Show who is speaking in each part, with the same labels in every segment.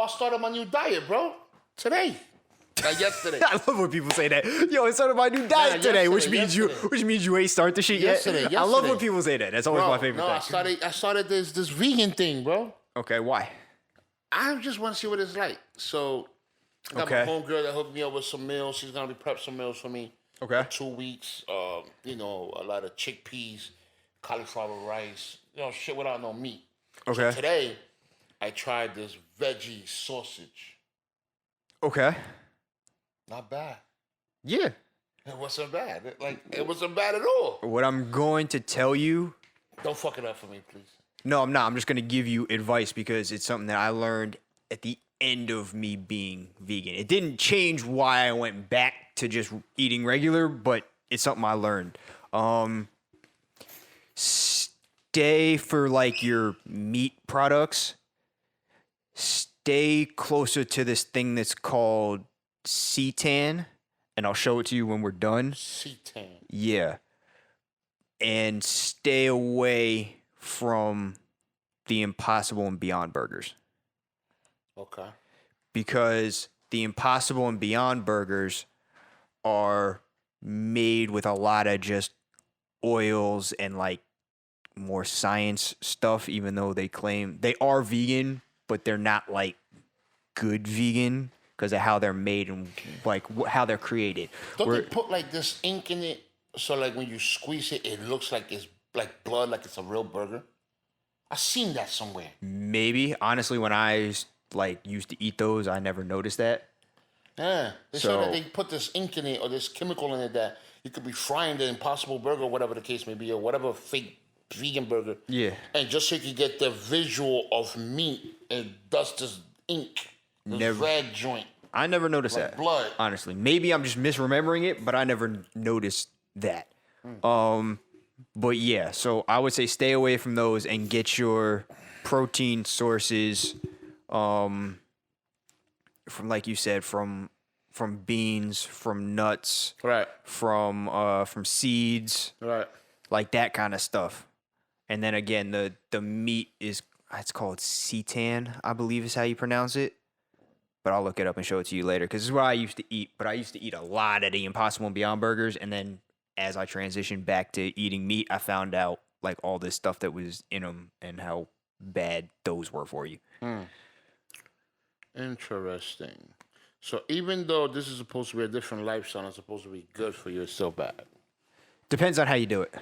Speaker 1: I started my new diet, bro. Today. Like yesterday.
Speaker 2: I love when people say that. Yo, I started my new diet today, which means you ain't start the shit
Speaker 1: yesterday.
Speaker 2: I love when people say that. That's always my favorite thing.
Speaker 1: I started this vegan thing, bro.
Speaker 2: Okay, why?
Speaker 1: I just want to see what it's like. So I got my homegirl that hooked me up with some meals. She's gonna be prep some meals for me.
Speaker 2: Okay.
Speaker 1: For 2 weeks. You know, a lot of chickpeas, cauliflower rice. You know, shit without no meat.
Speaker 2: Okay.
Speaker 1: So today, I tried this veggie sausage.
Speaker 2: Okay.
Speaker 1: Not bad.
Speaker 2: Yeah.
Speaker 1: It wasn't bad. It wasn't bad at all.
Speaker 2: What I'm going to tell you.
Speaker 1: Don't fuck it up for me, please.
Speaker 2: No, I'm not. I'm just going to give you advice because it's something that I learned at the end of me being vegan. It didn't change why I went back to just eating regular, but it's something I learned. Stay for like your meat products. Stay closer to this thing that's called seitan, and I'll show it to you when we're done.
Speaker 1: Seitan.
Speaker 2: Yeah. And stay away from the Impossible and Beyond burgers.
Speaker 1: Okay.
Speaker 2: Because the Impossible and Beyond burgers are made with a lot of just oils and like more science stuff, even though they claim they are vegan, but they're not like good vegan because of how they're made and like how they're created.
Speaker 1: Don't they put like this ink in it so like when you squeeze it, it looks like it's like blood, like it's a real burger? I seen that somewhere.
Speaker 2: Maybe. Honestly, when I like used to eat those, I never noticed that.
Speaker 1: Yeah. They say that they put this ink in it or this chemical in it that you could be frying the Impossible Burger or whatever the case may be or whatever fake vegan burger.
Speaker 2: Yeah.
Speaker 1: And just so you can get the visual of meat, and does this ink, this red joint.
Speaker 2: I never noticed
Speaker 1: like
Speaker 2: that.
Speaker 1: Blood.
Speaker 2: Honestly. Maybe I'm just misremembering it, but I never noticed that. But yeah, so I would say stay away from those and get your protein sources from, like you said, from beans, from nuts,
Speaker 1: right,
Speaker 2: from seeds,
Speaker 1: right,
Speaker 2: like that kind of stuff. And then again, the meat it's called seitan, I believe is how you pronounce it. But I'll look it up and show it to you later because this is what I used to eat. But I used to eat a lot of the Impossible and Beyond burgers, and then as I transitioned back to eating meat, I found out like all this stuff that was in them and how bad those were for you.
Speaker 1: Interesting. So even though this is supposed to be a different lifestyle, it's supposed to be good for you, it's still bad.
Speaker 2: Depends on how you do it.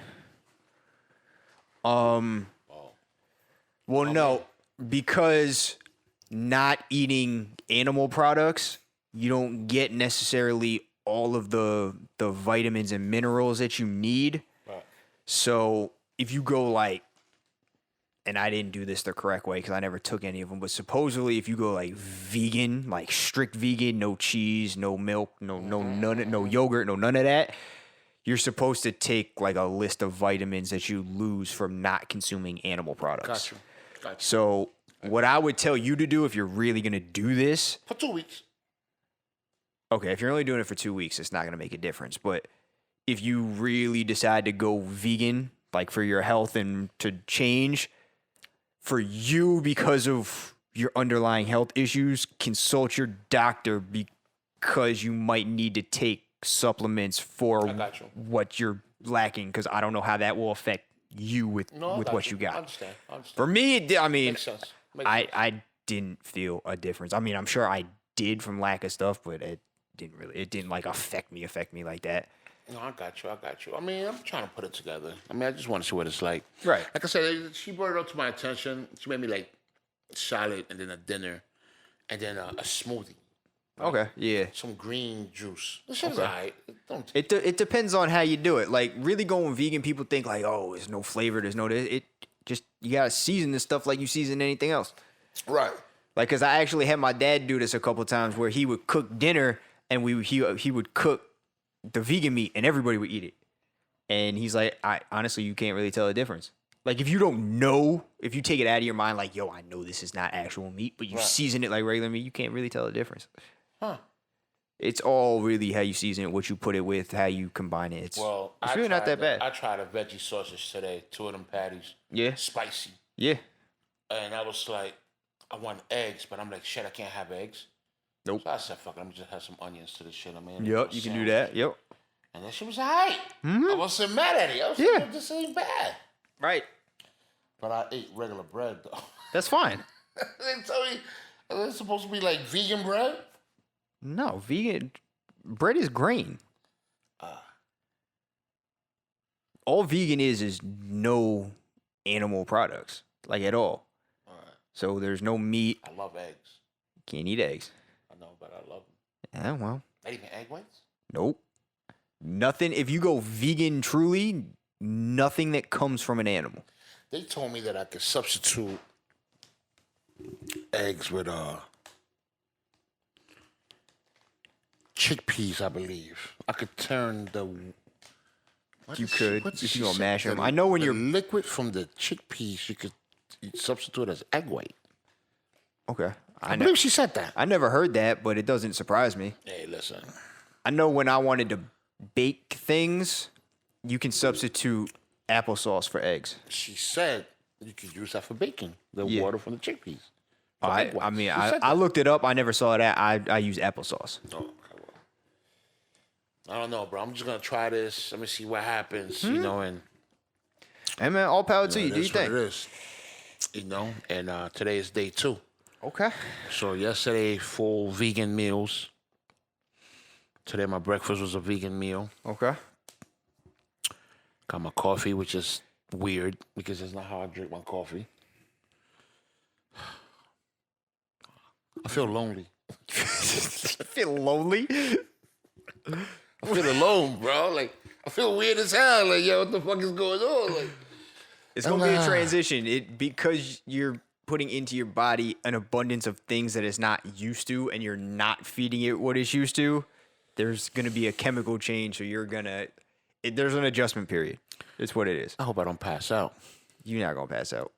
Speaker 2: Well, no, because not eating animal products, you don't get necessarily all of the vitamins and minerals that you need.
Speaker 1: Right.
Speaker 2: So if you go like, and I didn't do this the correct way because I never took any of them, but supposedly if you go like vegan, like strict vegan, no cheese, no milk, no yogurt, none of that, you're supposed to take like a list of vitamins that you lose from not consuming animal products.
Speaker 1: Gotcha.
Speaker 2: So what I would tell you to do if you're really going to do this.
Speaker 1: For 2 weeks.
Speaker 2: Okay, if you're only doing it for 2 weeks, it's not going to make a difference. But if you really decide to go vegan, like for your health and to change, for you because of your underlying health issues, consult your doctor because you might need to take supplements for what you're lacking because I don't know how that will affect you with what you got.
Speaker 1: I understand.
Speaker 2: For me, I mean,
Speaker 1: Makes sense.
Speaker 2: I didn't feel a difference. I mean, I'm sure I did from lack of stuff, but it didn't like affect me like that.
Speaker 1: No, I got you. I mean, I'm trying to put it together. I mean, I just want to see what it's like.
Speaker 2: Right.
Speaker 1: Like I said, she brought it up to my attention. She made me like salad and then a dinner and then a smoothie. Right?
Speaker 2: Okay, yeah.
Speaker 1: Some green juice. This shit's all right.
Speaker 2: It depends on how you do it. Like, really going vegan, people think like, oh, there's no flavor, there's no this. It just, you gotta season this stuff like you season anything else.
Speaker 1: Right.
Speaker 2: Like, because I actually had my dad do this a couple of times where he would cook dinner and he would cook the vegan meat and everybody would eat it. And he's like, honestly, you can't really tell the difference. Like, if you don't know, if you take it out of your mind, like, yo, I know this is not actual meat, but you season it like regular meat, you can't really tell the difference.
Speaker 1: Huh.
Speaker 2: It's all really how you season it, what you put it with, how you combine it. It's really not that bad.
Speaker 1: I tried a veggie sausage today, 2 of them patties.
Speaker 2: Yeah.
Speaker 1: Spicy.
Speaker 2: Yeah.
Speaker 1: And I was like, I want eggs, but I'm like, shit, I can't have eggs.
Speaker 2: Nope.
Speaker 1: So I said, fuck it, I'm just have some onions to this shit. I mean,
Speaker 2: Yep, you can do that. Yep.
Speaker 1: And that shit was alright. I wasn't mad at it. I was like, this ain't bad.
Speaker 2: Right.
Speaker 1: But I ate regular bread though.
Speaker 2: That's fine.
Speaker 1: They told me it's supposed to be like vegan bread.
Speaker 2: No, vegan bread is grain. All vegan is no animal products, like at all.
Speaker 1: All right.
Speaker 2: So there's no meat.
Speaker 1: I love eggs.
Speaker 2: Can't eat eggs.
Speaker 1: I know, but I love them.
Speaker 2: Yeah, well.
Speaker 1: Not even egg whites?
Speaker 2: Nope. Nothing. If you go vegan truly, nothing that comes from an animal.
Speaker 1: They told me that I could substitute eggs with chickpeas, I believe. I could turn the...
Speaker 2: You could, if you gonna mash them. I know when you're...
Speaker 1: liquid from the chickpeas, you could substitute as egg white.
Speaker 2: Okay.
Speaker 1: I believe she said that.
Speaker 2: I never heard that, but it doesn't surprise me.
Speaker 1: Hey, listen.
Speaker 2: I know when I wanted to bake things, you can substitute applesauce for eggs.
Speaker 1: She said you could use that for baking, the water from the chickpeas.
Speaker 2: I looked it up. I never saw that. I use applesauce.
Speaker 1: Oh, okay, well. I don't know, bro. I'm just gonna try this. Let me see what happens, you know. And
Speaker 2: hey, man, all power to you. Do you think?
Speaker 1: It is, you know. And today is day 2.
Speaker 2: Okay.
Speaker 1: So yesterday, full vegan meals. Today my breakfast was a vegan meal.
Speaker 2: Okay.
Speaker 1: Got my coffee, which is weird because it's not how I drink my coffee. I feel lonely.
Speaker 2: I feel lonely.
Speaker 1: I feel alone, bro. Like, I feel weird as hell. Like, yo, what the fuck is going on? Like,
Speaker 2: it's gonna be a transition. Because you're putting into your body an abundance of things that it's not used to, and you're not feeding it what it's used to. There's gonna be a chemical change, so there's an adjustment period. It's what it is.
Speaker 1: I hope I don't pass out.
Speaker 2: You're not gonna pass out.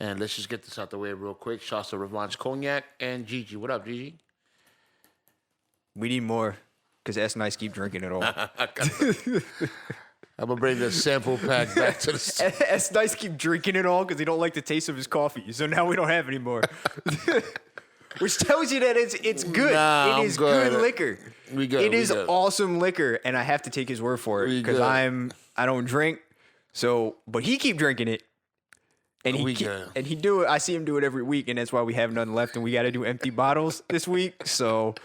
Speaker 1: And let's just get this out the way real quick. Shouts to Revanche Cognac and Gigi. What up, Gigi?
Speaker 2: We need more, because S Nice keep drinking it all.
Speaker 1: I'm gonna bring the sample pack back to the...
Speaker 2: S Nice keep drinking it all because he don't like the taste of his coffee. So now we don't have any more. Which tells you that it's good.
Speaker 1: Nah,
Speaker 2: it is good liquor. It is
Speaker 1: good.
Speaker 2: awesome liquor, and I have to take his word for it because I don't drink. So, but he keep drinking it, and he do it. I see him do it every week, and that's why we have none left, and we got to do empty bottles this week. So,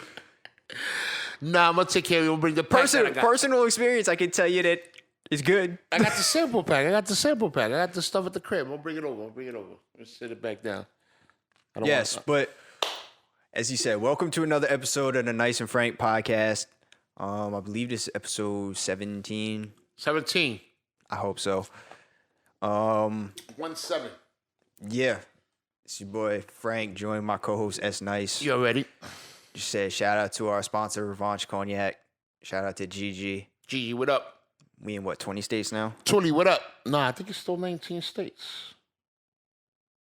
Speaker 1: nah, I'm gonna take care of you. I'm gonna bring the pack
Speaker 2: personal experience. I can tell you that it's good.
Speaker 1: I got the sample pack. I got the stuff at the crib. I'm gonna bring it over. Let me sit it back down.
Speaker 2: But as you said, welcome to another episode of the Nice and Frank podcast. I believe this is episode 17.
Speaker 1: 17.
Speaker 2: I hope so.
Speaker 1: 17.
Speaker 2: Yeah. It's your boy Frank, joined my co-host S Nice.
Speaker 1: You already?
Speaker 2: Just said shout out to our sponsor, Revanche Cognac. Shout out to Gigi.
Speaker 1: Gigi, what up?
Speaker 2: We in 20 states now?
Speaker 1: 20, what up? Nah, I think it's still 19 states.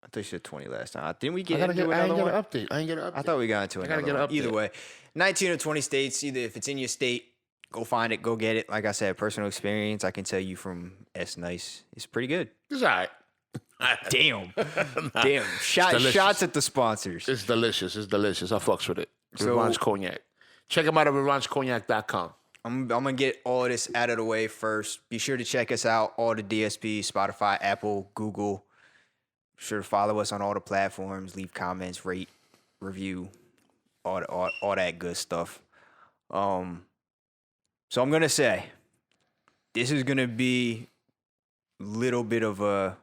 Speaker 2: I thought you said 20 last time. Didn't we get
Speaker 1: I
Speaker 2: into another one?
Speaker 1: I ain't get an update.
Speaker 2: I thought we got into another one. Either way, 19 or 20 states, either if it's in your state, go find it, go get it. Like I said, personal experience, I can tell you from S Nice, it's pretty good.
Speaker 1: It's all right.
Speaker 2: Damn. Damn. Shots at the sponsors.
Speaker 1: It's delicious. I fucks with it. Revanche Cognac. Check them out at revanchecognac.com.
Speaker 2: I'm going to get all of this out of the way first. Be sure to check us out, all the DSPs, Spotify, Apple, Google. Be sure to follow us on all the platforms, leave comments, rate, review, all that good stuff. So I'm going to say, this is going to be a little bit of a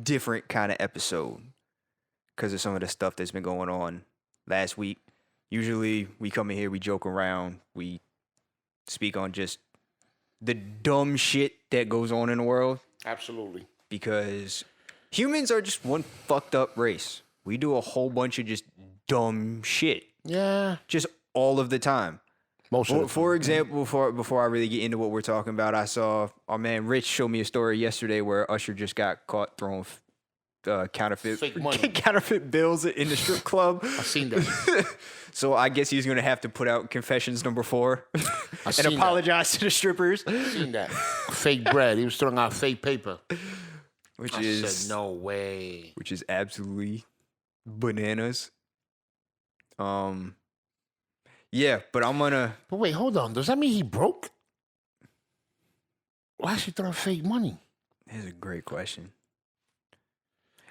Speaker 2: different kind of episode because of some of the stuff that's been going on last week. Usually we come in here, we joke around, we speak on just the dumb shit that goes on in the world.
Speaker 1: Absolutely.
Speaker 2: Because humans are just one fucked up race. We do a whole bunch of just dumb shit.
Speaker 1: Yeah.
Speaker 2: Just all of the time. For example, before I really get into what we're talking about, I saw our man Rich show me a story yesterday where Usher just got caught throwing counterfeit
Speaker 1: fake money,
Speaker 2: counterfeit bills in the strip club.
Speaker 1: I seen that.
Speaker 2: So I guess he's gonna have to put out confessions number 4 and apologize to the strippers.
Speaker 1: I seen that. Fake bread. He was throwing out fake paper.
Speaker 2: I said
Speaker 1: no way.
Speaker 2: Which is absolutely bananas. Yeah, but I'm gonna.
Speaker 1: But wait, hold on. Does that mean he broke? Why is he throwing fake money?
Speaker 2: That's a great question.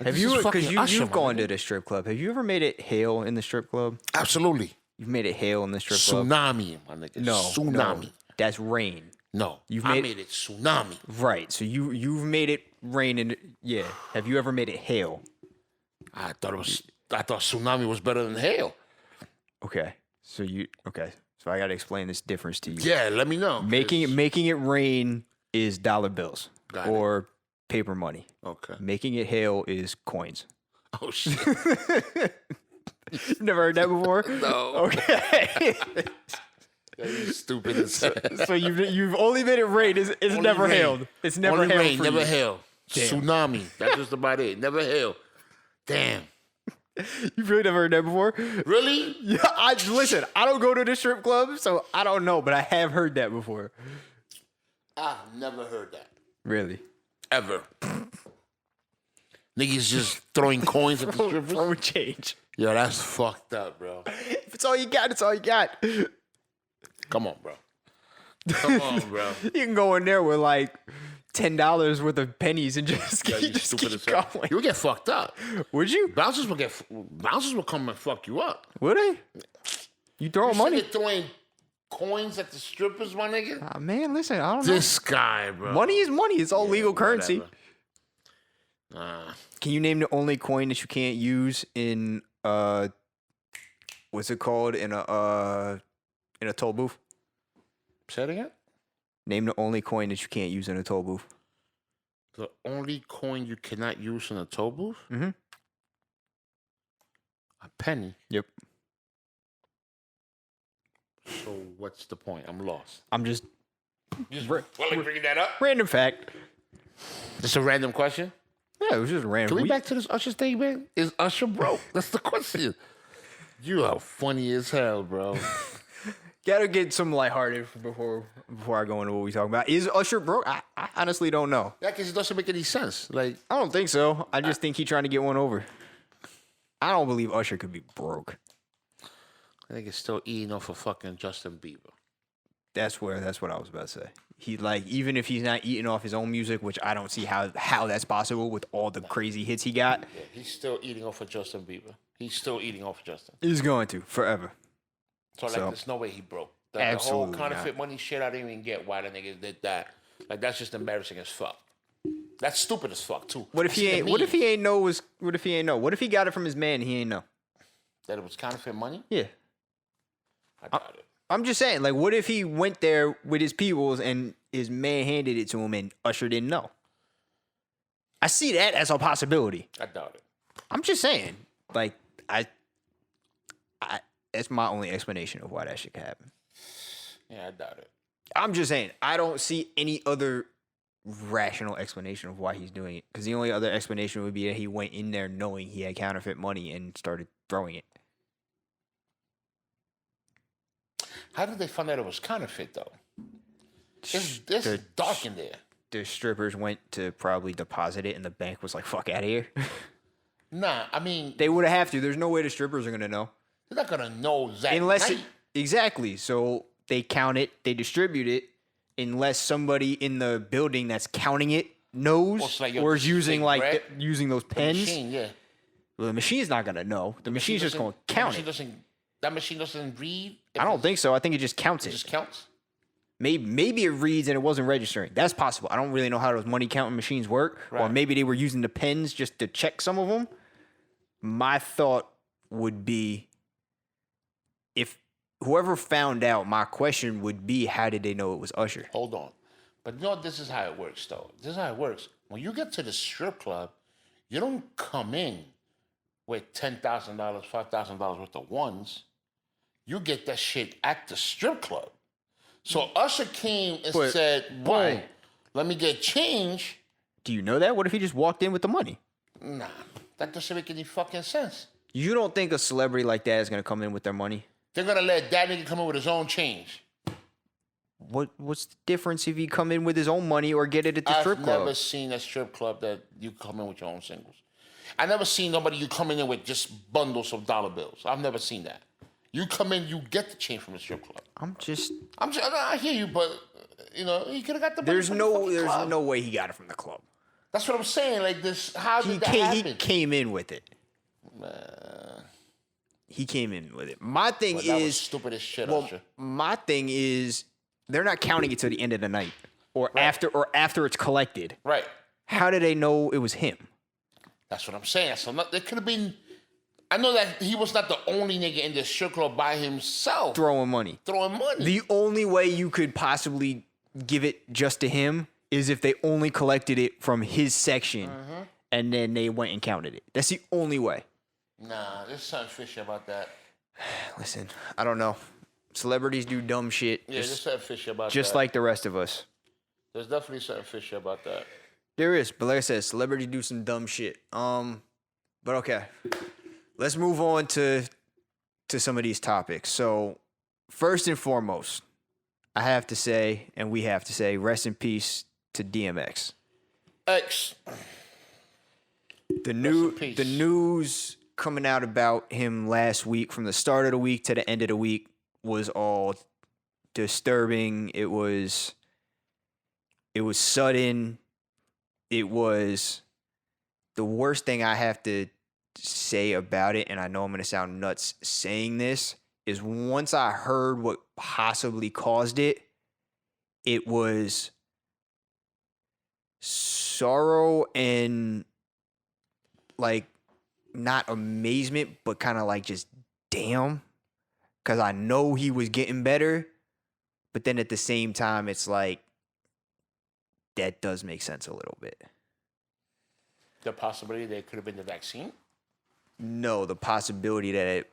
Speaker 1: Like,
Speaker 2: Have
Speaker 1: this
Speaker 2: you?
Speaker 1: is
Speaker 2: Because
Speaker 1: fucking Usher,
Speaker 2: you've
Speaker 1: my
Speaker 2: gone
Speaker 1: nigga.
Speaker 2: to the strip club. Have you ever made it hail in the strip club?
Speaker 1: Absolutely.
Speaker 2: You've made it hail in the strip club.
Speaker 1: Tsunami, my nigga.
Speaker 2: No,
Speaker 1: Tsunami.
Speaker 2: no, that's rain.
Speaker 1: No,
Speaker 2: I
Speaker 1: made it tsunami.
Speaker 2: Right. So you've made it rain and yeah. Have you ever made it hail?
Speaker 1: I thought tsunami was better than hail.
Speaker 2: Okay. So I got to explain this difference to you.
Speaker 1: Yeah, let me know.
Speaker 2: Making it rain is dollar bills
Speaker 1: Got it.
Speaker 2: or paper money.
Speaker 1: Okay.
Speaker 2: Making it hail is coins.
Speaker 1: Oh shit.
Speaker 2: You've never heard that before?
Speaker 1: No.
Speaker 2: Okay.
Speaker 1: Yeah, you stupid as hell.
Speaker 2: So you've only made it rain. It's never
Speaker 1: rain.
Speaker 2: hailed. It's never
Speaker 1: Only
Speaker 2: hailed
Speaker 1: rain,
Speaker 2: for
Speaker 1: never
Speaker 2: you.
Speaker 1: hail.
Speaker 2: Damn.
Speaker 1: Tsunami. That's just about it. Never hail. Damn.
Speaker 2: You've really never heard that before?
Speaker 1: Really?
Speaker 2: Yeah. Listen. I don't go to the strip club, so I don't know, but I have heard that before.
Speaker 1: I've never heard that.
Speaker 2: Really?
Speaker 1: Ever. Niggas just throwing coins at the strippers.
Speaker 2: Throw change.
Speaker 1: Yo, that's fucked up, bro.
Speaker 2: If it's all you got, it's all you got.
Speaker 1: Come on, bro. Come on, bro.
Speaker 2: You can go in there with like $10 worth of pennies and just,
Speaker 1: Yo, you
Speaker 2: just
Speaker 1: stupid
Speaker 2: keep
Speaker 1: as hell.
Speaker 2: going.
Speaker 1: You would get fucked up.
Speaker 2: Would you?
Speaker 1: Bouncers will come and fuck you up.
Speaker 2: Would they? You throwing
Speaker 1: You
Speaker 2: money?
Speaker 1: they're throwing coins at the strippers, my nigga.
Speaker 2: Ah, man, listen, I don't know.
Speaker 1: This guy, bro.
Speaker 2: Money is money. It's all legal currency.
Speaker 1: Whatever. Nah.
Speaker 2: Can you name the only coin that you can't use in what's it called in a toll booth?
Speaker 1: Say it again?
Speaker 2: Name the only coin that you can't use in a toll booth.
Speaker 1: The only coin you cannot use in a toll booth?
Speaker 2: Mm-hmm.
Speaker 1: A penny.
Speaker 2: Yep.
Speaker 1: So what's the point? I'm lost.
Speaker 2: I'm just
Speaker 1: Just bringing that up?
Speaker 2: random fact.
Speaker 1: Just a random question?
Speaker 2: Yeah, it was just random.
Speaker 1: Can we back to this Usher thing, man? Is Usher broke? That's the question. You are funny as hell, bro.
Speaker 2: Gotta get some lighthearted before I go into what we talking about. Is Usher broke? I honestly don't know.
Speaker 1: Yeah, because it doesn't make any sense. Like,
Speaker 2: I don't think so. I just think he's trying to get one over. I don't believe Usher could be broke.
Speaker 1: I think it's still eating off of fucking Justin Bieber.
Speaker 2: That's what I was about to say. He even if he's not eating off his own music, which I don't see how that's possible with all the crazy hits he got.
Speaker 1: Yeah, he's still eating off of Justin Bieber. He's still eating off of Justin.
Speaker 2: He's going to forever.
Speaker 1: So, there's no way he broke. The
Speaker 2: Absolutely
Speaker 1: whole counterfeit money shit, I didn't even get why the niggas did that. Like, that's just embarrassing as fuck. That's stupid as fuck, too.
Speaker 2: What if he ain't know? What if he got it from his man and he ain't know?
Speaker 1: That it was counterfeit money?
Speaker 2: Yeah.
Speaker 1: I doubt it.
Speaker 2: I'm just saying, like, what if he went there with his peoples and his man handed it to him and Usher didn't know? I see that as a possibility.
Speaker 1: I doubt it.
Speaker 2: I'm just saying, like, I that's my only explanation of why that shit could happen.
Speaker 1: Yeah, I doubt it.
Speaker 2: I'm just saying, I don't see any other rational explanation of why he's doing it. Because the only other explanation would be that he went in there knowing he had counterfeit money and started throwing it.
Speaker 1: How did they find out it was counterfeit, though? It's dark in there.
Speaker 2: The strippers went to probably deposit it and the bank was like, fuck out of here.
Speaker 1: Nah, I mean,
Speaker 2: They would have to. There's no way the strippers are going to know.
Speaker 1: they're not going to know that
Speaker 2: Unless
Speaker 1: night.
Speaker 2: exactly. So they count it, they distribute it, unless somebody in the building that's counting it knows
Speaker 1: Well, it's like, yo,
Speaker 2: or
Speaker 1: this
Speaker 2: is
Speaker 1: is
Speaker 2: using
Speaker 1: fake
Speaker 2: like
Speaker 1: bread.
Speaker 2: using those
Speaker 1: The
Speaker 2: pens.
Speaker 1: machine, yeah.
Speaker 2: Well, the machine's not going to know. The machine's just going to count it.
Speaker 1: That machine doesn't read?
Speaker 2: I don't think so. I think it just counts
Speaker 1: It
Speaker 2: it.
Speaker 1: just counts?
Speaker 2: Maybe it reads and it wasn't registering. That's possible. I don't really know how those money counting machines work. Or
Speaker 1: Right.
Speaker 2: maybe they were using the pens just to check some of them. My thought would be, if whoever found out, my question would be, how did they know it was Usher?
Speaker 1: Hold on. But you know, this is how it works, though. This is how it works. When you get to the strip club, you don't come in with $10,000, $5,000 worth of ones. You get that shit at the strip club. So Usher came and
Speaker 2: But-
Speaker 1: said, boom, let me get change.
Speaker 2: Do you know that? What if he just walked in with the money?
Speaker 1: Nah, that doesn't make any fucking sense.
Speaker 2: You don't think a celebrity like that is going to come in with their money?
Speaker 1: They're going to let that nigga come in with his own change.
Speaker 2: What's the difference if he come in with his own money or get it at the strip
Speaker 1: I've
Speaker 2: club?
Speaker 1: never seen a strip club that you come in with your own singles. I never seen nobody you coming in with just bundles of dollar bills. I've never seen that. You come in, you get the change from the strip club. I hear you, but you know, he could have got the money from the fucking club.
Speaker 2: no way he got it from the club.
Speaker 1: That's what I'm saying. Like this, how did that happen?
Speaker 2: He came in with it. He came in with it. My thing
Speaker 1: that was
Speaker 2: is
Speaker 1: stupid as shit.
Speaker 2: Well, my thing is they're not counting it to the end of the night or after it's collected.
Speaker 1: Right.
Speaker 2: How do they know it was him?
Speaker 1: That's what I'm saying. So there could have been. I know that he was not the only nigga in the strip club by himself
Speaker 2: Throwing money. The only way you could possibly give it just to him is if they only collected it from his section and then they went and counted it. That's the only way.
Speaker 1: Nah, there's something fishy about that.
Speaker 2: Listen, I don't know. Celebrities do dumb shit.
Speaker 1: Yeah, there's something fishy about that.
Speaker 2: Just like the rest of us.
Speaker 1: There's definitely something fishy about that.
Speaker 2: There is, but like I said, celebrities do some dumb shit. But okay. Let's move on to some of these topics. So, first and foremost, I have to say, and we have to say, rest in peace to DMX. The news coming out about him last week, from the start of the week to the end of the week, was all disturbing. It was sudden. It was the worst thing I have to say about it, and I know I'm going to sound nuts saying this, is once I heard what possibly caused it, it was sorrow and like not amazement, but kind of like just damn, because I know he was getting better, but then at the same time, it's like that does make sense a little bit.
Speaker 1: The possibility that it could have been the vaccine?
Speaker 2: No, the possibility that it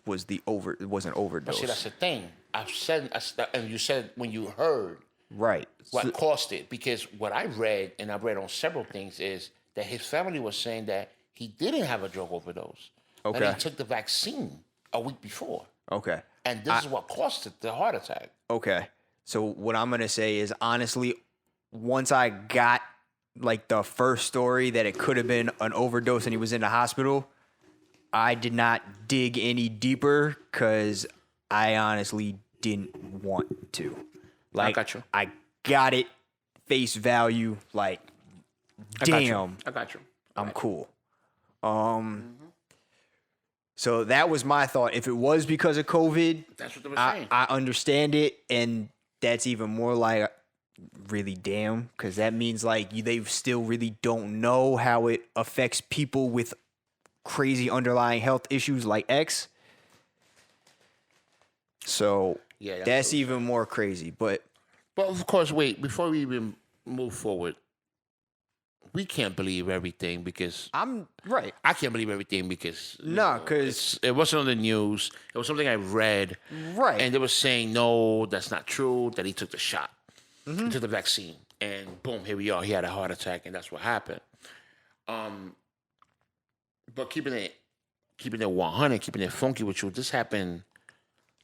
Speaker 2: was it was an overdose.
Speaker 1: But see, that's the thing. And you said when you heard
Speaker 2: right
Speaker 1: what caused it, because what I read, and I've read on several things, is that his family was saying that he didn't have a drug overdose.
Speaker 2: Okay.
Speaker 1: That he took the vaccine a week before.
Speaker 2: Okay.
Speaker 1: And this is what caused it, the heart attack.
Speaker 2: Okay. So what I'm going to say is, honestly, once I got like the first story that it could have been an overdose and he was in the hospital, I did not dig any deeper because I honestly didn't want to. Like,
Speaker 1: I got you.
Speaker 2: I got it face value. Like, damn.
Speaker 1: I got you.
Speaker 2: I'm cool. So that was my thought. If it was because of COVID,
Speaker 1: that's what they were saying.
Speaker 2: I understand it, and that's even more like really damn, because that means like they still really don't know how it affects people with crazy underlying health issues like X. So yeah, that's even more crazy. But
Speaker 1: of course, wait, before we even move forward, we can't believe everything because
Speaker 2: I'm right.
Speaker 1: I can't believe everything because
Speaker 2: because
Speaker 1: it wasn't on the news. It was something I read,
Speaker 2: right?
Speaker 1: And they were saying no, that's not true. That he took the shot, he took the vaccine, and boom, here we are. He had a heart attack, and that's what happened. But keeping it 100, keeping it funky with you, this happened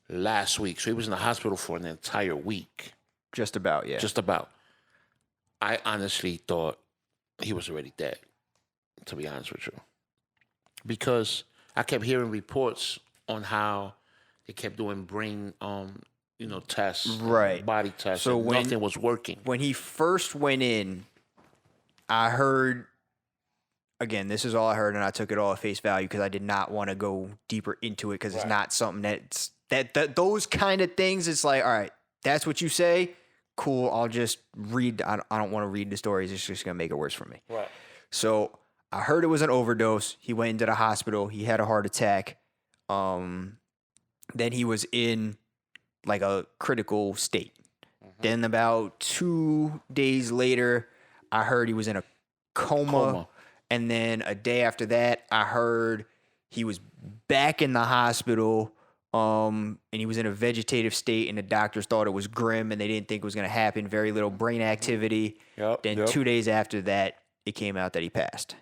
Speaker 1: last week. So he was in the hospital for an entire week.
Speaker 2: Just about, yeah.
Speaker 1: Just about. I honestly thought he was already dead, to be honest with you. Because I kept hearing reports on how they kept doing brain, tests,
Speaker 2: right,
Speaker 1: body tests,
Speaker 2: so
Speaker 1: and nothing was working.
Speaker 2: When he first went in, I heard, again, this is all I heard, and I took it all at face value because I did not want to go deeper into it because it's not something that those kind of things, it's like, all right, that's what you say, cool, I'll just read. I don't want to read the stories. It's just going to make it worse for me.
Speaker 1: Right.
Speaker 2: So I heard it was an overdose. He went into the hospital. He had a heart attack. Then he was in like a critical state. Then about 2 days later, I heard he was in a coma. And then a day after that, I heard he was back in the hospital. And he was in a vegetative state, and the doctors thought it was grim, and they didn't think it was going to happen. Very little brain activity. Then 2 days after that, it came out that he passed.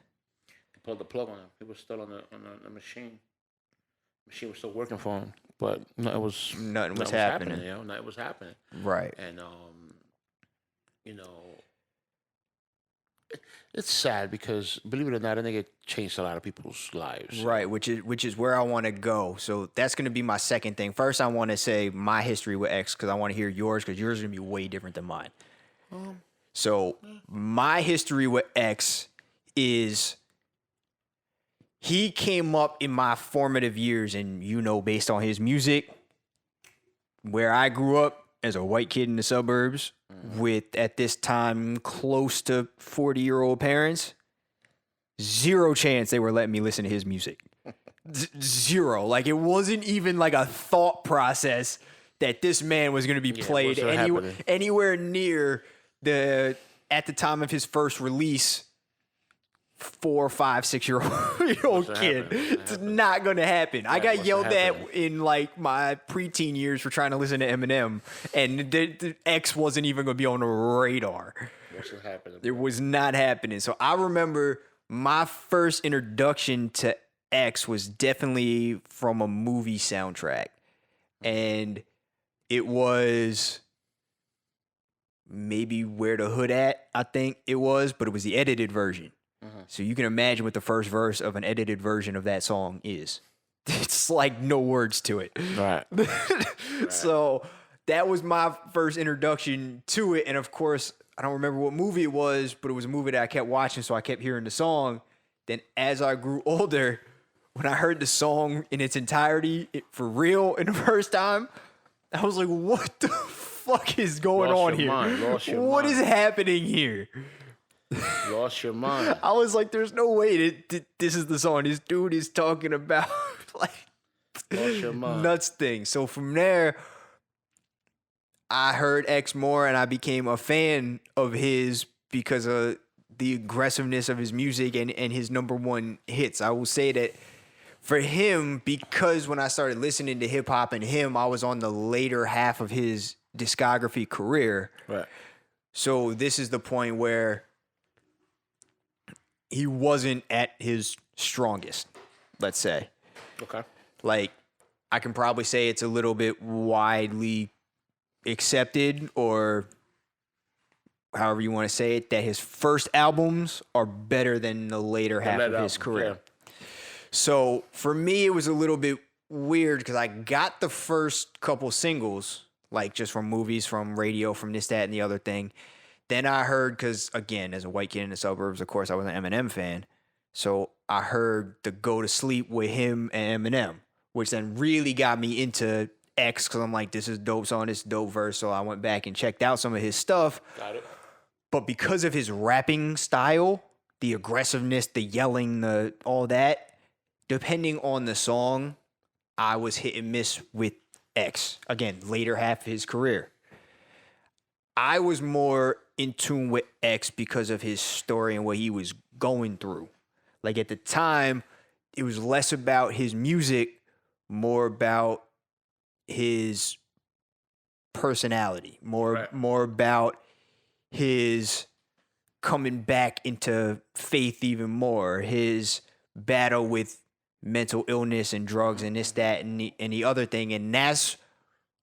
Speaker 1: They pulled the plug on him. He was still on the machine. The machine was still working for him, but nothing was happening. Nothing was happening.
Speaker 2: Right.
Speaker 1: And it's sad because believe it or not, I think it changed a lot of people's lives.
Speaker 2: Right, which is where I want to go. So that's going to be my second thing. First, I want to say my history with X because I want to hear yours because yours is going to be way different than mine. So my history with X is he came up in my formative years, and based on his music, where I grew up as a white kid in the suburbs with, at this time, close to 40-year-old parents, zero chance they were letting me listen to his music. Zero. Like, it wasn't even like a thought process that this man was going to be played anywhere near at the time of his first release, 4, 5, 6-year-old kid. It's not going to happen. I got yelled at in like my preteen years for trying to listen to Eminem, and the X wasn't even going to be on the radar. It was not happening. So I remember my first introduction to X was definitely from a movie soundtrack, and it was maybe Where the Hood At, I think it was, but it was the edited version. So you can imagine what the first verse of an edited version of that song is. It's like no words to it.
Speaker 1: Right.
Speaker 2: So that was my first introduction to it. And of course, I don't remember what movie it was, but it was a movie that I kept watching, so I kept hearing the song. Then as I grew older, when I heard the song in its entirety, for real, in the first time, I was like, what the fuck is going on here? What is happening here?
Speaker 1: Lost your mind.
Speaker 2: I was like, there's no way that this is the song this dude is talking about. Like,
Speaker 1: Lost your mind.
Speaker 2: Nuts thing. So from there, I heard X more and I became a fan of his because of the aggressiveness of his music and his number one hits. I will say that for him, because when I started listening to hip hop and him, I was on the later half of his discography career.
Speaker 1: Right.
Speaker 2: So this is the point where he wasn't at his strongest, let's say.
Speaker 1: Okay.
Speaker 2: Like, I can probably say it's a little bit widely accepted, or however you want to say it, that his first albums are better than the later half of his career. Yeah. So for me, it was a little bit weird because I got the first couple singles, like just from movies, from radio, from this, that, and the other thing. Then I heard, because again, as a white kid in the suburbs, of course, I was an Eminem fan. So I heard the Go to Sleep with him and Eminem, which then really got me into X because I'm like, this is dope song, this is dope verse. So I went back and checked out some of his stuff.
Speaker 1: Got it.
Speaker 2: But because of his rapping style, the aggressiveness, the yelling, all that, depending on the song, I was hit and miss with X. Again, later half of his career. I was more in tune with X because of his story and what he was going through. Like at the time, it was less about his music, more about his personality, more about his coming back into faith even more, his battle with mental illness and drugs and this, that, and the other thing. And that's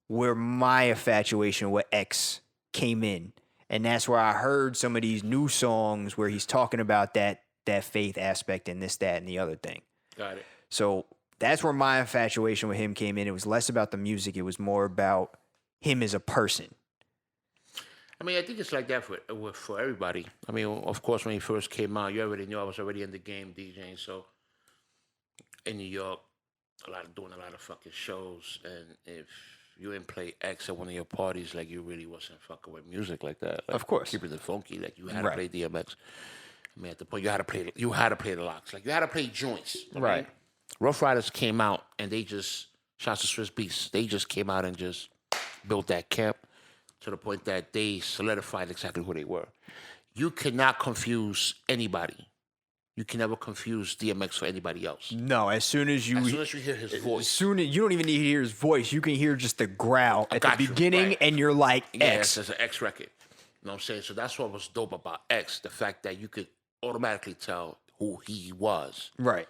Speaker 2: where my infatuation with X came in. And that's where I heard some of these new songs where he's talking about that faith aspect and this, that, and the other thing.
Speaker 1: Got it.
Speaker 2: So that's where my infatuation with him came in. It was less about the music. It was more about him as a person.
Speaker 1: I mean, I think it's like that for everybody. I mean, of course, when he first came out, you already knew I was already in the game DJing. So in New York, doing a lot of fucking shows, and if you didn't play X at one of your parties, like you really wasn't fucking with music like that. Like,
Speaker 2: of course,
Speaker 1: keeping it funky. Like you had to play DMX. I mean, at the point you had to play the locks. Like you had to play joints.
Speaker 2: Right.
Speaker 1: Rough Riders came out and they just shouts to Swiss Beats. They just came out and just built that camp to the point that they solidified exactly who they were. You cannot confuse anybody. You can never confuse DMX for anybody else.
Speaker 2: No, as soon as you
Speaker 1: hear his voice.
Speaker 2: You don't even need to hear his voice. You can hear just the growl at the beginning, and you're like, X.
Speaker 1: Yeah, it's an X record. You know what I'm saying? So that's what was dope about X, the fact that you could automatically tell who he was.
Speaker 2: Right.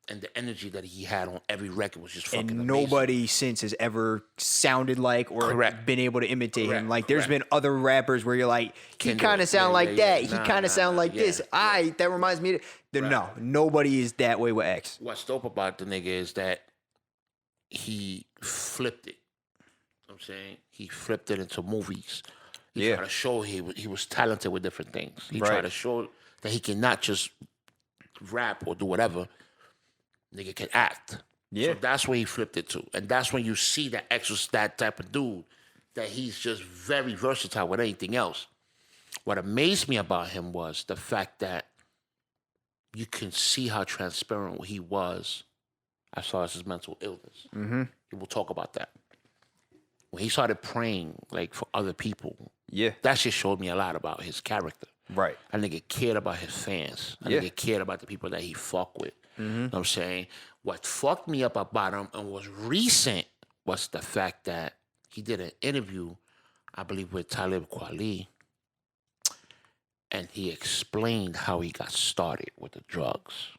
Speaker 1: and the energy that he had on every record was just fucking
Speaker 2: And
Speaker 1: amazing.
Speaker 2: nobody since has ever sounded like or
Speaker 1: Correct.
Speaker 2: been able to imitate him.
Speaker 1: Correct,
Speaker 2: Like, there's
Speaker 1: correct.
Speaker 2: been other rappers where you're like, he
Speaker 1: Can do
Speaker 2: kind
Speaker 1: it.
Speaker 2: of sound like that.
Speaker 1: Yeah.
Speaker 2: He
Speaker 1: Nah,
Speaker 2: kind of sound like
Speaker 1: yeah,
Speaker 2: this. That reminds me of... No, nobody is that way with X.
Speaker 1: What's dope about the nigga is that he flipped it. You know what I'm saying? He flipped it into movies. He tried to show he was talented with different things. He tried to show that he can not just rap or do whatever. Nigga can act.
Speaker 2: Yeah.
Speaker 1: So that's where he flipped it to. And that's when you see that X was that type of dude, that he's just very versatile with anything else. What amazed me about him was the fact that you can see how transparent he was as far as his mental illness.
Speaker 2: Mm-hmm.
Speaker 1: People talk about that. When he started praying like for other people,
Speaker 2: Yeah.
Speaker 1: that just showed me a lot about his character.
Speaker 2: Right.
Speaker 1: I nigga cared about his fans. I nigga cared about the people that he fucked with. You know what I'm saying? What fucked me up about him and was recent was the fact that he did an interview, I believe, with Talib Kweli, and he explained how he got started with the drugs.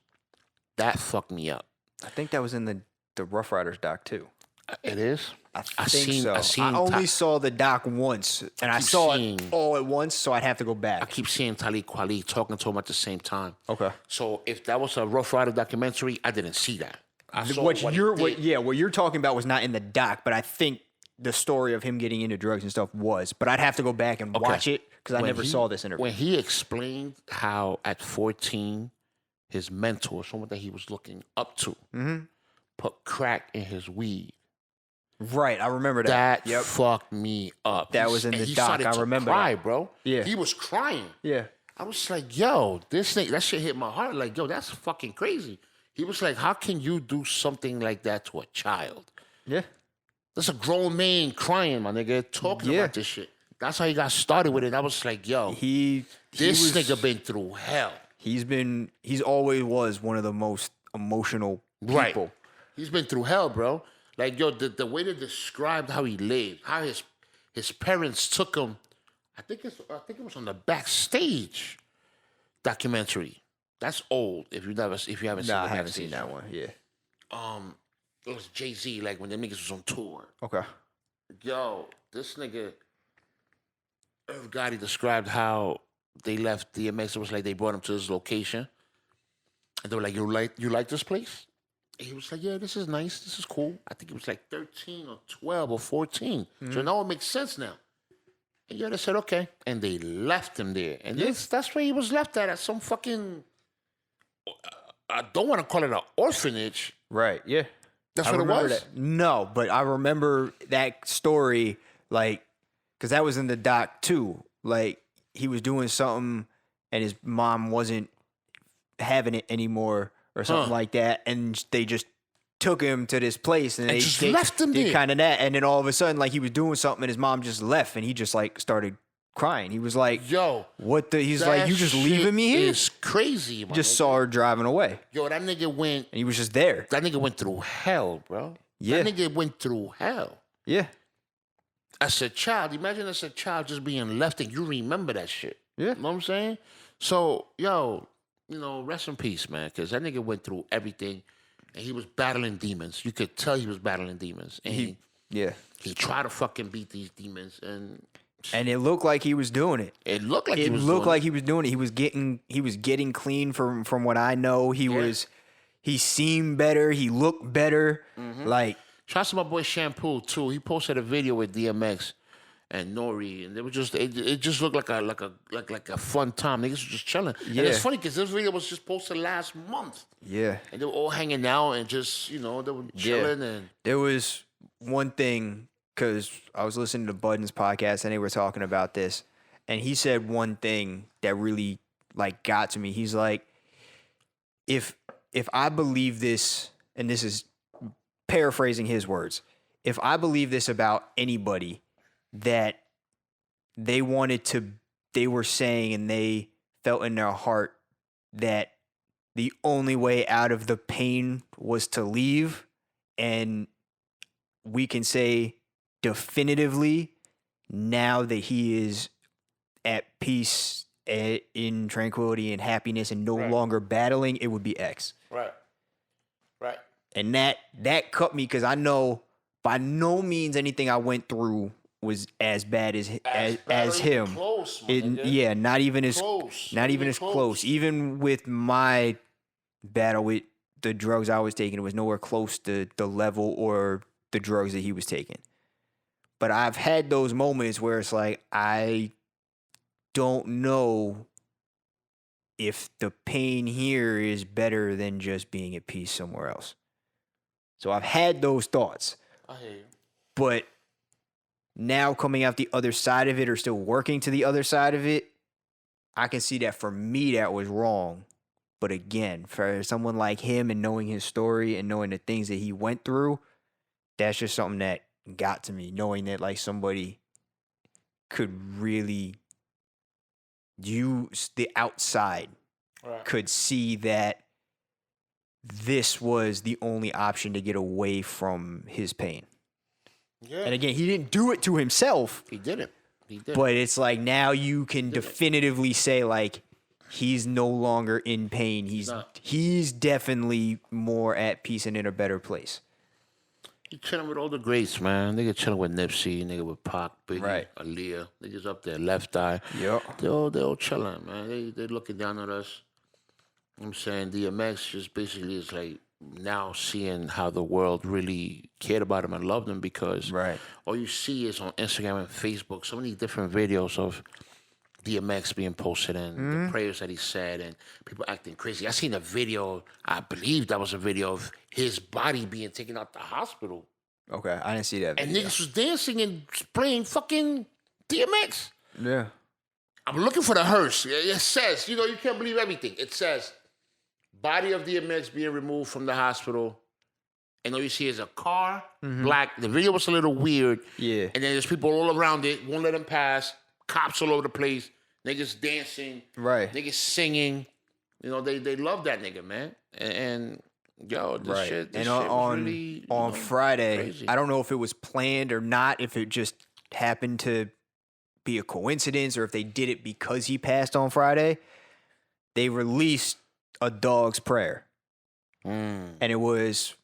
Speaker 1: That fucked me up.
Speaker 2: I think that was in the Rough Riders doc, too.
Speaker 1: It is?
Speaker 2: I think so. I
Speaker 1: only
Speaker 2: only saw the doc once, and I saw it all at once, so I'd have to go
Speaker 1: I
Speaker 2: back.
Speaker 1: keep seeing Talib Kweli talking to him at the same time.
Speaker 2: Okay.
Speaker 1: So if that was a Rough Rider documentary, I didn't see that. I saw
Speaker 2: What
Speaker 1: he did.
Speaker 2: what you're talking about was not in the doc, but I think the story of him getting into drugs and stuff was. But I'd have to go back and watch it because I never saw this interview.
Speaker 1: When he explained how at 14, his mentor, someone that he was looking up to, put crack in his weed.
Speaker 2: Right, I remember that.
Speaker 1: That fucked me up.
Speaker 2: That was in the doc. I remember
Speaker 1: cry,
Speaker 2: that.
Speaker 1: bro.
Speaker 2: Yeah.
Speaker 1: He was crying.
Speaker 2: Yeah.
Speaker 1: I was like, yo, this thing, that shit hit my heart. Like, yo, that's fucking crazy. He was like, how can you do something like that to a child?
Speaker 2: Yeah.
Speaker 1: That's a grown man crying, my nigga, talking about this shit. That's how he got started with it. I was like, yo, this nigga been through hell.
Speaker 2: He's always was one of the most emotional people.
Speaker 1: Right. He's been through hell, bro. Like, yo, the way they described how he lived, how his parents took him. I think it was on the Backstage documentary. That's old. If you haven't seen the
Speaker 2: I haven't
Speaker 1: Backstage.
Speaker 2: seen that one. Yeah.
Speaker 1: It was Jay-Z, like when them niggas was on tour.
Speaker 2: Okay.
Speaker 1: Yo, this nigga Irv Gotti described how they left DMX. It was like they brought him to this location, and they were like, "You like this place?" And he was like, "Yeah, this is nice. This is cool." I think it was like 13 or 12 or 14. So now it makes sense now. And yeah, they said okay, and they left him there, and that's where he was left at some fucking. I don't want to call it an orphanage.
Speaker 2: Right. Yeah.
Speaker 1: That's
Speaker 2: I
Speaker 1: what it
Speaker 2: remember
Speaker 1: was.
Speaker 2: that. No, but I remember that story, like, because that was in the doc too. Like, he was doing something, and his mom wasn't having it anymore, or something like that, and they just took him to this place, and they
Speaker 1: just left him there.
Speaker 2: Kind of that, and then all of a sudden, like, he was doing something, and his mom just left, and he just like started crying. He was like,
Speaker 1: "Yo,
Speaker 2: what the?" He's like, "You just leaving me here?"
Speaker 1: It's crazy.
Speaker 2: Just saw her driving away.
Speaker 1: Yo, that nigga went.
Speaker 2: And he was just there.
Speaker 1: That nigga went through hell, bro.
Speaker 2: Yeah.
Speaker 1: That nigga went through hell.
Speaker 2: Yeah.
Speaker 1: As a child, imagine as a child just being left and you remember that shit.
Speaker 2: Yeah.
Speaker 1: You know what I'm saying? So, yo, rest in peace, man, because that nigga went through everything and he was battling demons. You could tell he was battling demons. And he tried to fucking beat these demons, and
Speaker 2: it looked like he was doing it.
Speaker 1: It looked like he was
Speaker 2: doing it. He was getting clean from what I know. He seemed better. He looked better. Like,
Speaker 1: shout out to my boy Shampoo too. He posted a video with DMX and Nori, and it just looked like a fun time. Niggas was just chilling.
Speaker 2: Yeah.
Speaker 1: And it's funny because this video was just posted last month.
Speaker 2: Yeah.
Speaker 1: And they were all hanging out and just they were chilling. And
Speaker 2: there was one thing, because I was listening to Budden's podcast and they were talking about this, and he said one thing that really like got to me. He's like, if I believe this, and this is paraphrasing his words, if I believe this about anybody, that they were saying and they felt in their heart that the only way out of the pain was to leave, and we can say definitively now that he is at peace, in tranquility and happiness, and no longer battling, it would be X.
Speaker 1: right.
Speaker 2: And that cut me because I know by no means anything I went through was as bad as him.
Speaker 1: Close, my nigga.
Speaker 2: Not even as
Speaker 1: Close.
Speaker 2: not even as close. Even with my battle with the drugs I was taking, it was nowhere close to the level or the drugs that he was taking. But I've had those moments where it's like I don't know if the pain here is better than just being at peace somewhere else. So I've had those thoughts.
Speaker 1: I hear you.
Speaker 2: But now coming out the other side of it or still working to the other side of it, I can see that for me that was wrong. But again, for someone like him and knowing his story and knowing the things that he went through, that's just something that got to me. Knowing that like somebody could really use the outside, could see that this was the only option to get away from his pain.
Speaker 1: Yeah.
Speaker 2: And again, he didn't do it to himself.
Speaker 1: He didn't.
Speaker 2: But it's like now you can definitively say like he's no longer in pain. He's definitely more at peace and in a better place.
Speaker 1: He chilling with all the greats, man. Nigga chilling with Nipsey, nigga with Pac, Biggie,
Speaker 2: Right.
Speaker 1: Aaliyah. Niggas up there, Left Eye.
Speaker 2: Yep.
Speaker 1: They all chilling, man. They looking down at us. You know what I'm saying DMX just basically is like now seeing how the world really cared about him and loved him because all you see is on Instagram and Facebook so many different videos of DMX being posted and the prayers that he said and people acting crazy. I seen a video, I believe that was a video of his body being taken out the hospital.
Speaker 2: Okay, I didn't see that video.
Speaker 1: And niggas was dancing and playing fucking DMX.
Speaker 2: Yeah.
Speaker 1: I'm looking for the hearse. It says, you can't believe everything. It says, body of DMX being removed from the hospital. And all you see is a car, black. The video was a little weird.
Speaker 2: Yeah.
Speaker 1: And then there's people all around it, won't let him pass. Cops all over the place. Niggas dancing.
Speaker 2: Right.
Speaker 1: Niggas singing. They love that nigga, man. And this shit was really,
Speaker 2: on Friday,
Speaker 1: crazy.
Speaker 2: I don't know if it was planned or not, if it just happened to be a coincidence or if they did it because he passed on Friday. They released a dog's prayer. And it was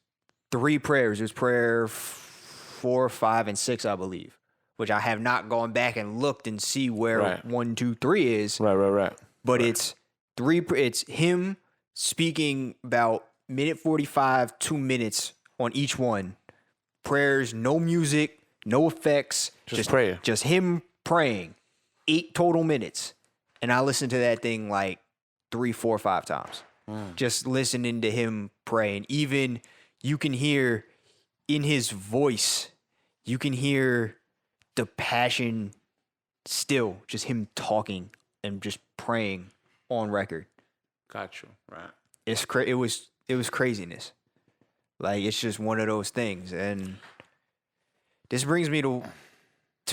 Speaker 2: 3 prayers. It was prayer 4, 5, and 6, I believe, which I have not gone back and looked and see where 1, 2, 3 is.
Speaker 1: Right.
Speaker 2: But it's 3. It's him speaking about minute 45, 2 minutes on each one. Prayers, no music, no effects,
Speaker 1: just prayer.
Speaker 2: Just him praying. 8 total minutes, and I listened to that thing like 3, 4, 5 times. Just listening to him praying. Even you can hear in his voice, you can hear the passion still, just him talking and just praying on record.
Speaker 1: Got you. Right.
Speaker 2: It was craziness. Like it's just one of those things. And this brings me to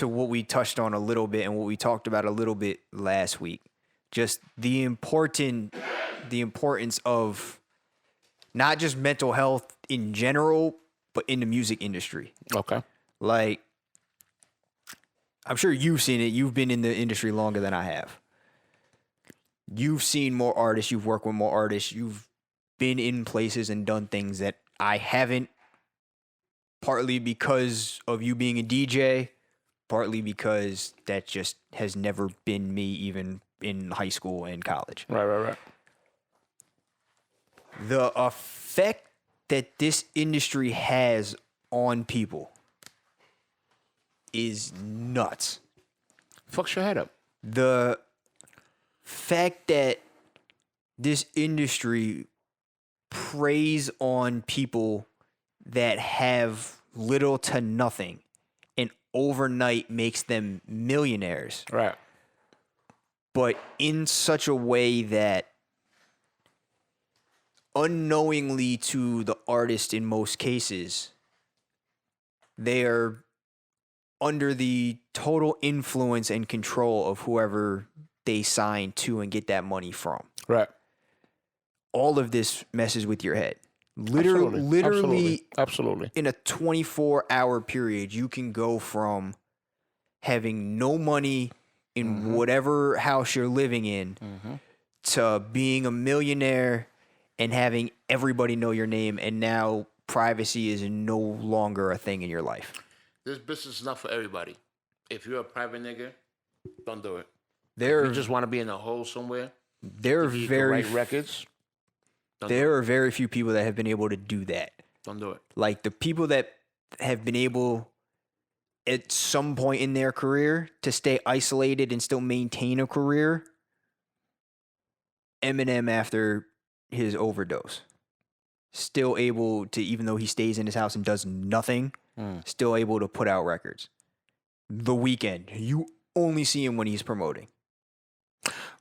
Speaker 2: what we touched on a little bit and what we talked about a little bit last week. Just the importance of not just mental health in general, but in the music industry.
Speaker 1: Okay.
Speaker 2: Like, I'm sure you've seen it. You've been in the industry longer than I have. You've seen more artists. You've worked with more artists. You've been in places and done things that I haven't, partly because of you being a DJ, partly because that just has never been me even in high school and college.
Speaker 1: Right.
Speaker 2: The effect that this industry has on people is nuts.
Speaker 1: Fucks your head up.
Speaker 2: The fact that this industry preys on people that have little to nothing and overnight makes them millionaires.
Speaker 1: Right.
Speaker 2: But in such a way that unknowingly to the artist in most cases, they are under the total influence and control of whoever they sign to and get that money from.
Speaker 1: Right.
Speaker 2: All of this messes with your head. Literally,
Speaker 1: Absolutely.
Speaker 2: in a 24-hour period, you can go from having no money in whatever house you're living in to being a millionaire and having everybody know your name and now privacy is no longer a thing in your life.
Speaker 1: This business is not for everybody. If you're a private nigga, don't do it.
Speaker 2: There,
Speaker 1: If you just want to be in a hole somewhere,
Speaker 2: there are
Speaker 1: you can
Speaker 2: very
Speaker 1: write records.
Speaker 2: there are very few people that have been able to do that.
Speaker 1: Don't do it.
Speaker 2: Like the people that have been able at some point in their career to stay isolated and still maintain a career. Eminem after his overdose, still able to, even though he stays in his house and does nothing, still able to put out records. The Weeknd, you only see him when he's promoting.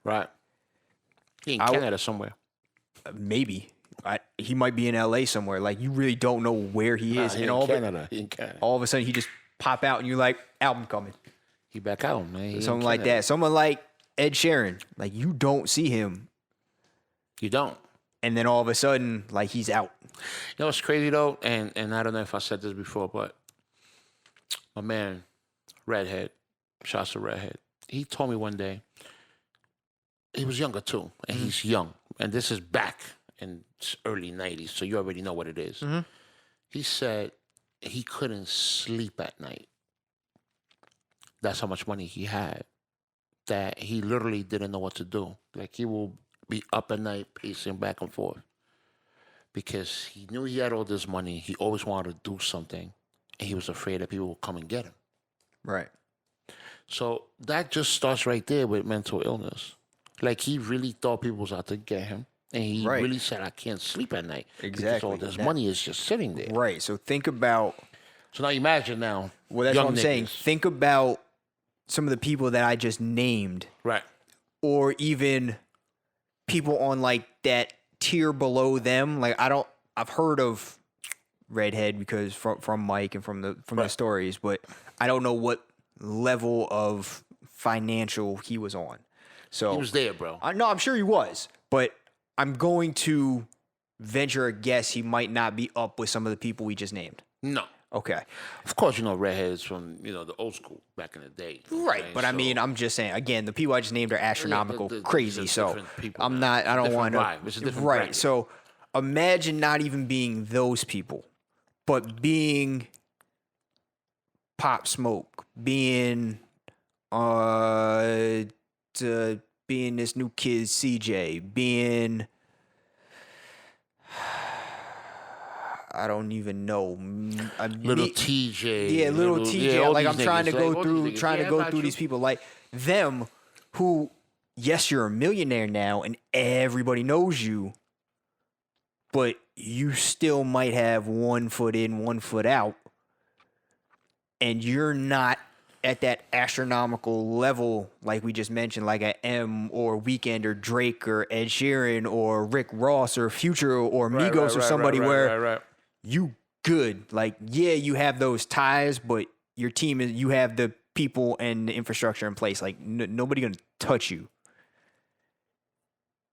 Speaker 1: Right. He in Canada somewhere.
Speaker 2: Maybe. He might be in LA somewhere. Like, you really don't know where he is.
Speaker 1: He
Speaker 2: And
Speaker 1: in Canada. He in Canada.
Speaker 2: all of a sudden, he just pop out and you're like, album coming.
Speaker 1: He back out, man. He
Speaker 2: Something like that. Someone like Ed Sheeran, like, you don't see him.
Speaker 1: You don't.
Speaker 2: And then all of a sudden, like, he's out.
Speaker 1: You know what's crazy, though? And I don't know if I said this before, but my man, Redhead, shouts to Redhead, he told me one day, he was younger, too, and he's young. And this is back in early 90s, so you already know what it is.
Speaker 2: Mm-hmm.
Speaker 1: He said he couldn't sleep at night. That's how much money he had, that he literally didn't know what to do. Like, he will be up at night pacing back and forth because he knew he had all this money. He always wanted to do something, and he was afraid that people would come and get him.
Speaker 2: Right.
Speaker 1: So that just starts right there with mental illness. Like, he really thought people was out to get him, and he really said, I can't sleep at night.
Speaker 2: Exactly.
Speaker 1: Because all this money is just sitting there.
Speaker 2: Right. So think about...
Speaker 1: So now imagine now.
Speaker 2: Well, that's what I'm saying. Think about some of the people that I just named.
Speaker 1: Right.
Speaker 2: Or even people on, like, that tier below them. Like, I've heard of Redhead because from Mike and from the stories, but I don't know what level of financial he was on. So
Speaker 1: he was there, bro.
Speaker 2: No, I'm sure he was, but I'm going to venture a guess he might not be up with some of the people we just named.
Speaker 1: No.
Speaker 2: Okay.
Speaker 1: Of course, you know, Redhead is from, you know, the old school back in the day.
Speaker 2: Right. But I mean, I'm just saying, again, the people I just named are astronomical, crazy. So I'm not, I don't want to.
Speaker 1: It's a different
Speaker 2: right.
Speaker 1: bracket.
Speaker 2: So imagine not even being those people, but being Pop Smoke, being being this new kid CJ, being I don't even know.
Speaker 1: Little TJ.
Speaker 2: Yeah, little TJ.
Speaker 1: Yeah,
Speaker 2: like I'm trying to go
Speaker 1: through
Speaker 2: through these people like them who, yes, you're a millionaire now and everybody knows you, but you still might have 1 foot in, 1 foot out, and you're not at that astronomical level like we just mentioned, like a M or Weeknd or Drake or Ed Sheeran or Rick Ross or Future or Migos or somebody where you good. Like, yeah, you have those ties, but your team is, you have the people and the infrastructure in place. Like, nobody gonna touch you.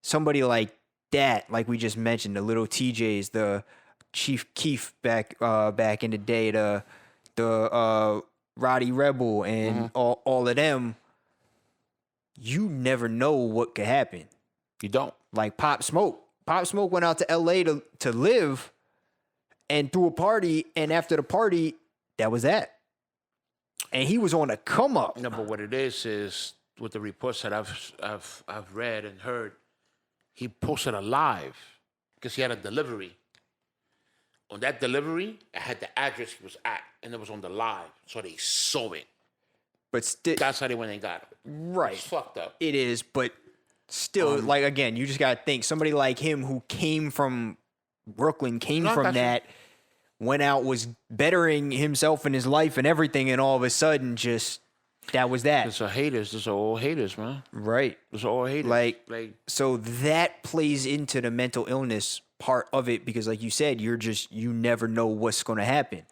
Speaker 2: Somebody like that, like we just mentioned, the little TJs, the Chief Keef back in the day, the Roddy Rebel and all of them, you never know what could happen.
Speaker 1: You don't.
Speaker 2: Like Pop Smoke. Pop Smoke went out to LA to live and threw a party, and after the party, that was that. And he was on a come up.
Speaker 1: No, but what it is with the reports that I've read and heard, he posted a live because he had a delivery. On that delivery, it had the address he was at, and it was on the live, so they saw it.
Speaker 2: But still,
Speaker 1: that's how they went and got him.
Speaker 2: Right.
Speaker 1: It's fucked up.
Speaker 2: It is, but still, like, again, you just got to think, somebody like him who came from Brooklyn, went out, was bettering himself in his life and everything, and all of a sudden, just, that was that.
Speaker 1: There's haters. There's all haters, man.
Speaker 2: Right.
Speaker 1: There's all haters.
Speaker 2: Like, so that plays into the mental illness part of it, because like you said, you never know what's going to happen.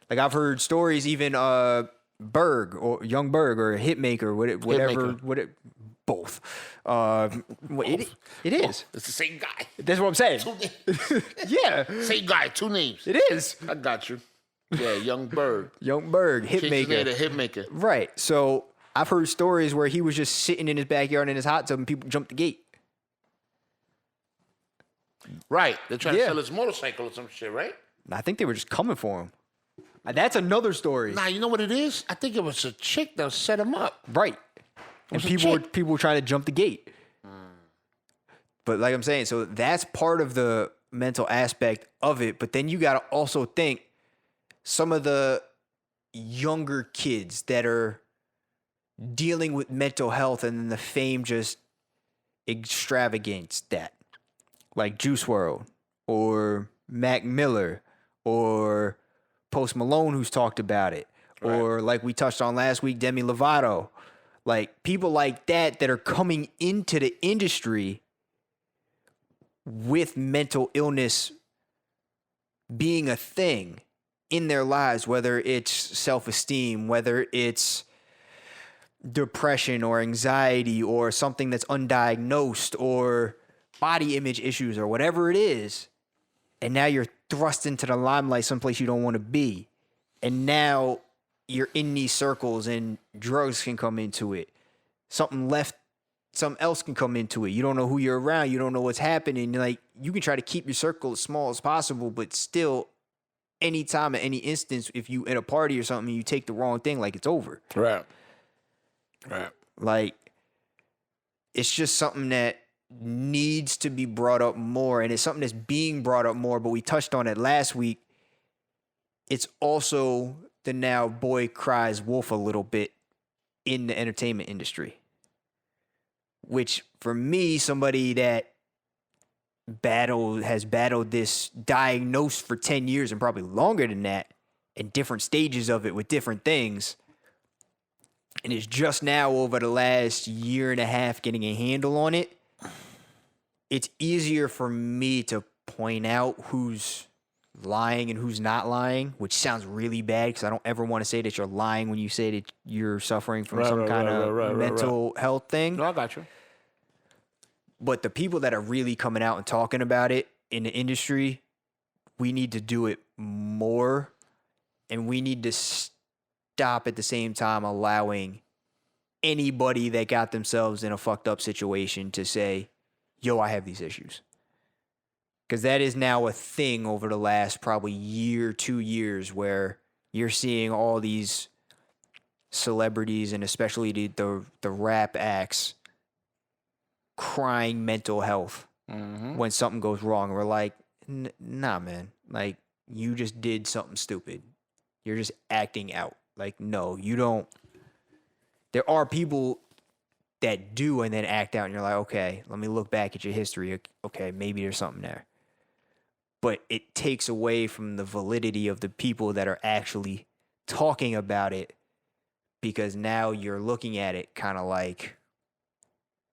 Speaker 2: Like, I've heard stories, even Berg or Young Berg or Hitmaker, whatever, both. It is.
Speaker 1: It's the same guy.
Speaker 2: That's what I'm saying. Yeah.
Speaker 1: Same guy, 2 names.
Speaker 2: It is.
Speaker 1: I got you. Yeah, Young Berg.
Speaker 2: Young Berg, Hitmaker.
Speaker 1: The Hitmaker.
Speaker 2: Right. So I've heard stories where he was just sitting in his backyard in his hot tub and people jumped the gate.
Speaker 1: Right. They're trying to sell his motorcycle or some shit, right?
Speaker 2: I think they were just coming for him. That's another story.
Speaker 1: Nah, you know what it is? I think it was a chick that set him up.
Speaker 2: Right. And people were trying to jump the gate. But like I'm saying, so that's part of the mental aspect of it. But then you got to also think some of the younger kids that are dealing with mental health and then the fame just extravagates that. Like Juice WRLD or Mac Miller or Post Malone, who's talked about it. Right. Or like we touched on last week, Demi Lovato. Like people like that are coming into the industry with mental illness being a thing in their lives, whether it's self-esteem, whether it's depression or anxiety or something that's undiagnosed or body image issues or whatever it is. And now you're thrust into the limelight someplace you don't want to be. And now you're in these circles and drugs can come into it. Something else can come into it. You don't know who you're around. You don't know what's happening. Like, you can try to keep your circle as small as possible, but still, anytime at any instance, if you at a party or something, you take the wrong thing, like, it's over.
Speaker 1: Right.
Speaker 2: Like, it's just something that needs to be brought up more, and it's something that's being brought up more, but we touched on it last week. It's also the now boy cries wolf a little bit in the entertainment industry. Which, for me, somebody that has battled this, diagnosed for 10 years and probably longer than that, in different stages of it with different things, and is just now over the last year and a half getting a handle on it, it's easier for me to point out who's lying and who's not lying, which sounds really bad because I don't ever want to say that you're lying when you say that you're suffering from some kind of mental health thing.
Speaker 1: No, I got you.
Speaker 2: But the people that are really coming out and talking about it in the industry, we need to do it more, and we need to stop at the same time allowing anybody that got themselves in a fucked up situation to say, yo, I have these issues. Because that is now a thing over the last probably year, 2 years, where you're seeing all these celebrities and especially the rap acts crying mental health when something goes wrong. We're like, nah, man. Like, you just did something stupid. You're just acting out. Like, no, you don't. There are people that do and then act out, and you're like, okay, let me look back at your history. Okay, maybe there's something there. But it takes away from the validity of the people that are actually talking about it, because now you're looking at it kind of like,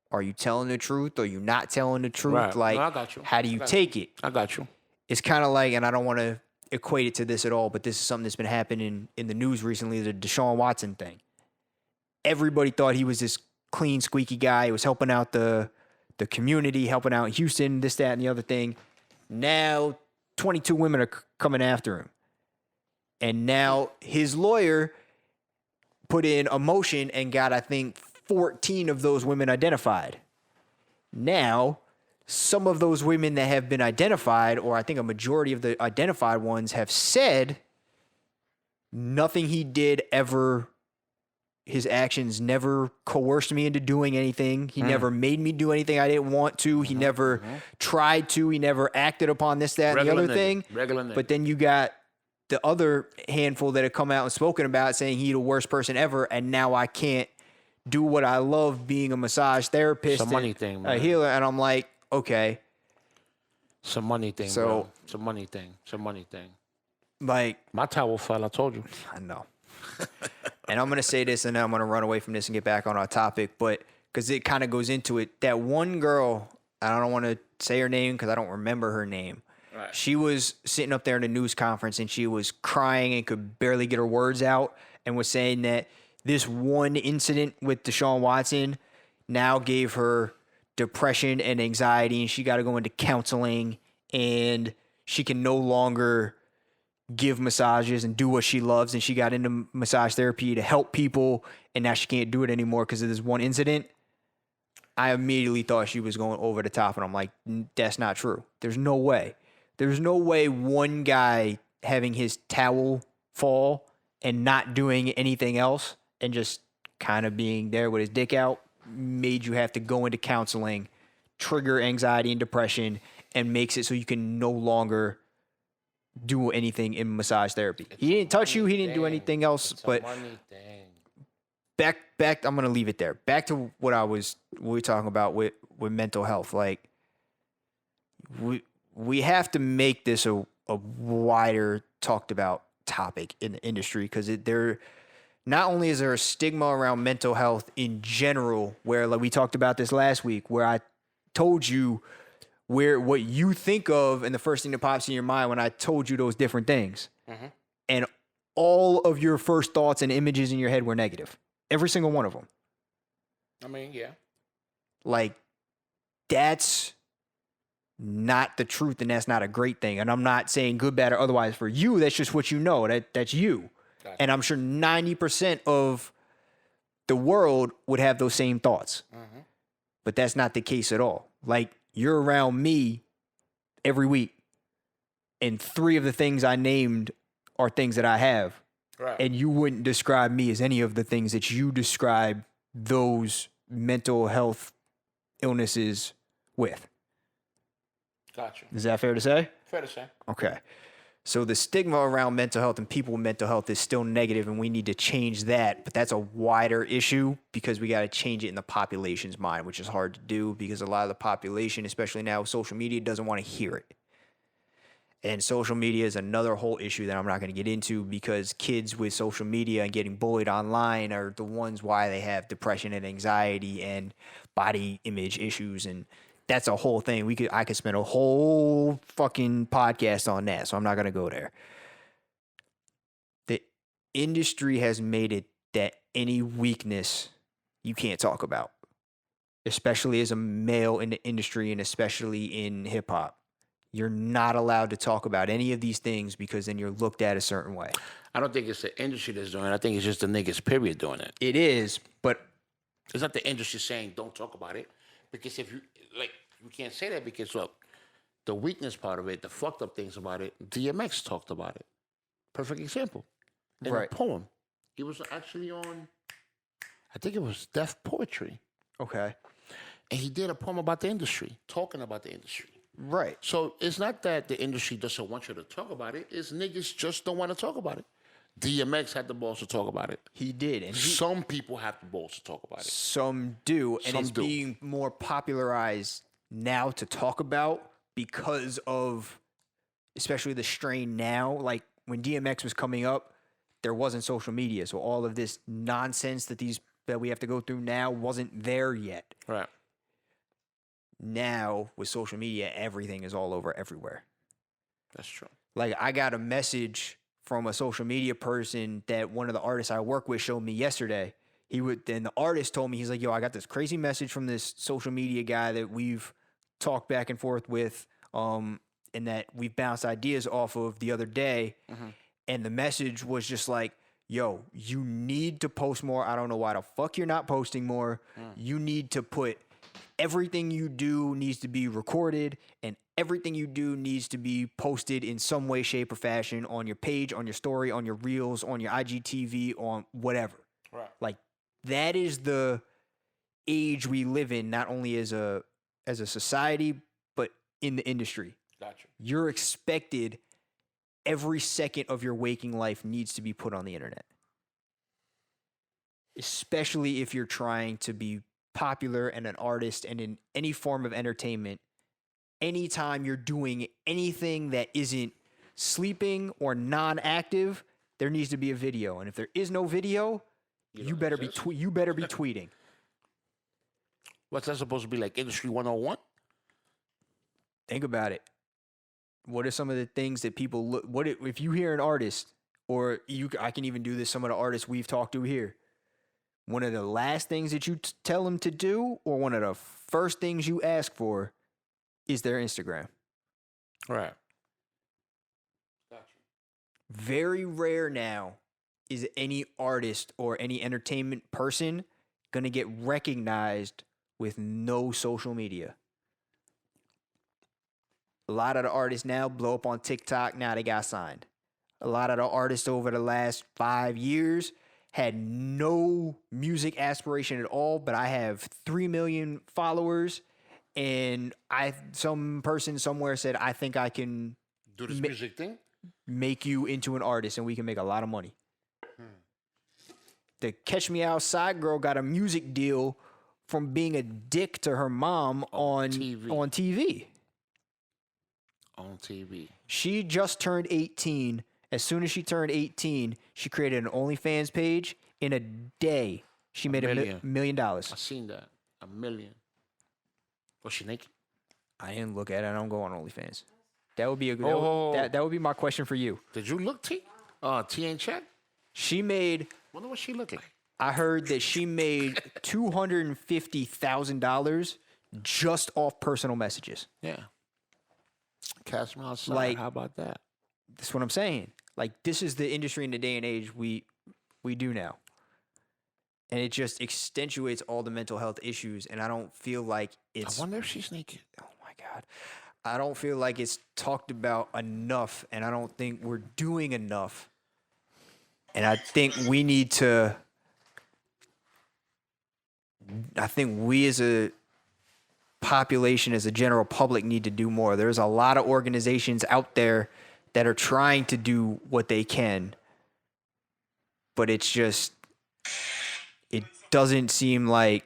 Speaker 2: are you telling the truth? Or are you not telling the truth?
Speaker 1: Right.
Speaker 2: Like,
Speaker 1: No, I got you.
Speaker 2: how do you take it?
Speaker 1: I got you.
Speaker 2: It's kind of like, and I don't want to equate it to this at all, but this is something that's been happening in the news recently, the Desean Watson thing. Everybody thought he was this clean, squeaky guy. He was helping out the community, helping out Houston, this, that, and the other thing. Now, 22 women are coming after him. And now his lawyer put in a motion and got, I think, 14 of those women identified. Now, some of those women that have been identified, or I think a majority of the identified ones, have said nothing he did ever, his actions never coerced me into doing anything. He never made me do anything I didn't want to. He never tried to. He never acted upon this, that, and the other thing. But then you got the other handful that have come out and spoken about saying he's the worst person ever, and now I can't do what I love, being a massage therapist,
Speaker 1: It's a money thing, man.
Speaker 2: a healer. And I'm like, okay.
Speaker 1: It's a money thing,
Speaker 2: So-
Speaker 1: bro. It's a money thing. It's a money thing.
Speaker 2: Like,
Speaker 1: My towel fell, I told you.
Speaker 2: I know. And I'm going to say this, and then I'm going to run away from this and get back on our topic, but because it kind of goes into it. That one girl, I don't want to say her name because I don't remember her name.
Speaker 1: Right.
Speaker 2: She was sitting up there in a news conference, and she was crying and could barely get her words out, and was saying that this one incident with Desean Watson now gave her depression and anxiety, and she got to go into counseling, and she can no longer give massages and do what she loves, and she got into massage therapy to help people, and now she can't do it anymore because of this one incident. I immediately thought she was going over the top, and I'm like, that's not true. There's no way. There's no way one guy having his towel fall and not doing anything else and just kind of being there with his dick out made you have to go into counseling, trigger anxiety and depression, and makes it so you can no longer do anything in massage therapy. He didn't touch you. He didn't do anything else. But back, I'm going to leave it there. Back to what we were talking about with mental health. Like, we have to make this a wider talked about topic in the industry, because not only is there a stigma around mental health in general, where, like, we talked about this last week, where I told you what you think of and the first thing that pops in your mind when I told you those different things. Mm-hmm. And all of your first thoughts and images in your head were negative. Every single one of them.
Speaker 1: I mean, yeah.
Speaker 2: Like, that's not the truth, and that's not a great thing. And I'm not saying good, bad, or otherwise for you. That's just what you know. That's you. Gotcha. And I'm sure 90% of the world would have those same thoughts. Mm-hmm. But that's not the case at all. Like, you're around me every week, and 3 of the things I named are things that I have. Right. And you wouldn't describe me as any of the things that you describe those mental health illnesses with.
Speaker 1: Gotcha.
Speaker 2: Is that fair to say?
Speaker 1: Fair to say.
Speaker 2: Okay. So the stigma around mental health and people with mental health is still negative, and we need to change that. But that's a wider issue, because we got to change it in the population's mind, which is hard to do because a lot of the population, especially now with social media, doesn't want to hear it. And social media is another whole issue that I'm not going to get into, because kids with social media and getting bullied online are the ones why they have depression and anxiety and body image issues. And that's a whole thing. I could spend a whole fucking podcast on that, so I'm not going to go there. The industry has made it that any weakness you can't talk about, especially as a male in the industry and especially in hip hop. You're not allowed to talk about any of these things, because then you're looked at a certain way.
Speaker 1: I don't think it's the industry that's doing it. I think it's just the niggas, period, doing it.
Speaker 2: It is, but
Speaker 1: it's not the industry saying don't talk about it. Because if you, like, you can't say that, because, look, the weakness part of it, the fucked up things about it, DMX talked about it. Perfect example. In a poem. He was actually on, I think it was Deaf Poetry.
Speaker 2: Okay.
Speaker 1: And he did a poem about the industry, talking about the industry.
Speaker 2: Right.
Speaker 1: So it's not that the industry doesn't want you to talk about it. It's niggas just don't want to talk about it. DMX had the balls to talk about it.
Speaker 2: He did. And
Speaker 1: some people have the balls to talk about it.
Speaker 2: Some do. And it's being more popularized now to talk about because of, especially the strain now. Like, when DMX was coming up, there wasn't social media. So all of this nonsense that we have to go through now wasn't there yet.
Speaker 1: Right.
Speaker 2: Now, with social media, everything is all over everywhere.
Speaker 1: That's true.
Speaker 2: Like, I got a message from a social media person that one of the artists I work with showed me yesterday. Then the artist told me, he's like, yo, I got this crazy message from this social media guy that we've talked back and forth with, and that we've bounced ideas off of the other day. Mm-hmm. And the message was just like, yo, you need to post more. I don't know why the fuck you're not posting more. You need to put everything you do needs to be recorded, and everything you do needs to be posted in some way, shape, or fashion on your page, on your story, on your reels, on your IGTV, on whatever.
Speaker 1: Right.
Speaker 2: Like, that is the age we live in, not only as a society, but in the industry.
Speaker 1: Gotcha.
Speaker 2: You're expected, every second of your waking life needs to be put on the internet. Especially if you're trying to be popular and an artist and in any form of entertainment. Anytime you're doing anything that isn't sleeping or non-active, there needs to be a video. And if there is no video, you better be tweeting.
Speaker 1: What's that supposed to be, like Industry 101?
Speaker 2: Think about it. What are some of the things that people look? If you hear an artist, or I can even do this, some of the artists we've talked to here, one of the last things that you tell them to do, or one of the first things you ask for, is their Instagram.
Speaker 1: Right.
Speaker 2: Gotcha. Very rare now is any artist or any entertainment person going to get recognized with no social media. A lot of the artists now blow up on TikTok. Now they got signed. A lot of the artists over the last 5 years had no music aspiration at all, but I have 3 million followers, and some person somewhere said, I think I can
Speaker 1: Do this music thing?
Speaker 2: make you into an artist and we can make a lot of money. The Catch Me Outside girl got a music deal from being a dick to her mom on
Speaker 1: TV.
Speaker 2: on TV.
Speaker 1: On TV.
Speaker 2: She just turned 18. As soon as she turned 18, she created an OnlyFans page. In a day, she made $1 million.
Speaker 1: I seen that. $1 million. Was she naked?
Speaker 2: I didn't look at it. I don't go on OnlyFans. That would be a good.
Speaker 1: Oh.
Speaker 2: That would be my question for you.
Speaker 1: Did you look, T? T ain't check?
Speaker 2: She made.
Speaker 1: Wonder what she look like.
Speaker 2: I heard that she made $250,000 just off personal messages.
Speaker 1: Yeah. Catch me outside.
Speaker 2: Like,
Speaker 1: how about that?
Speaker 2: That's what I'm saying. Like, this is the industry in the day and age we do now. And it just accentuates all the mental health issues. And I don't feel like it's.
Speaker 1: I wonder if she's naked.
Speaker 2: Oh my God. I don't feel like it's talked about enough. And I don't think we're doing enough. And I think we need to. I think we as a population, as a general public, need to do more. There's a lot of organizations out there that are trying to do what they can, but it doesn't seem like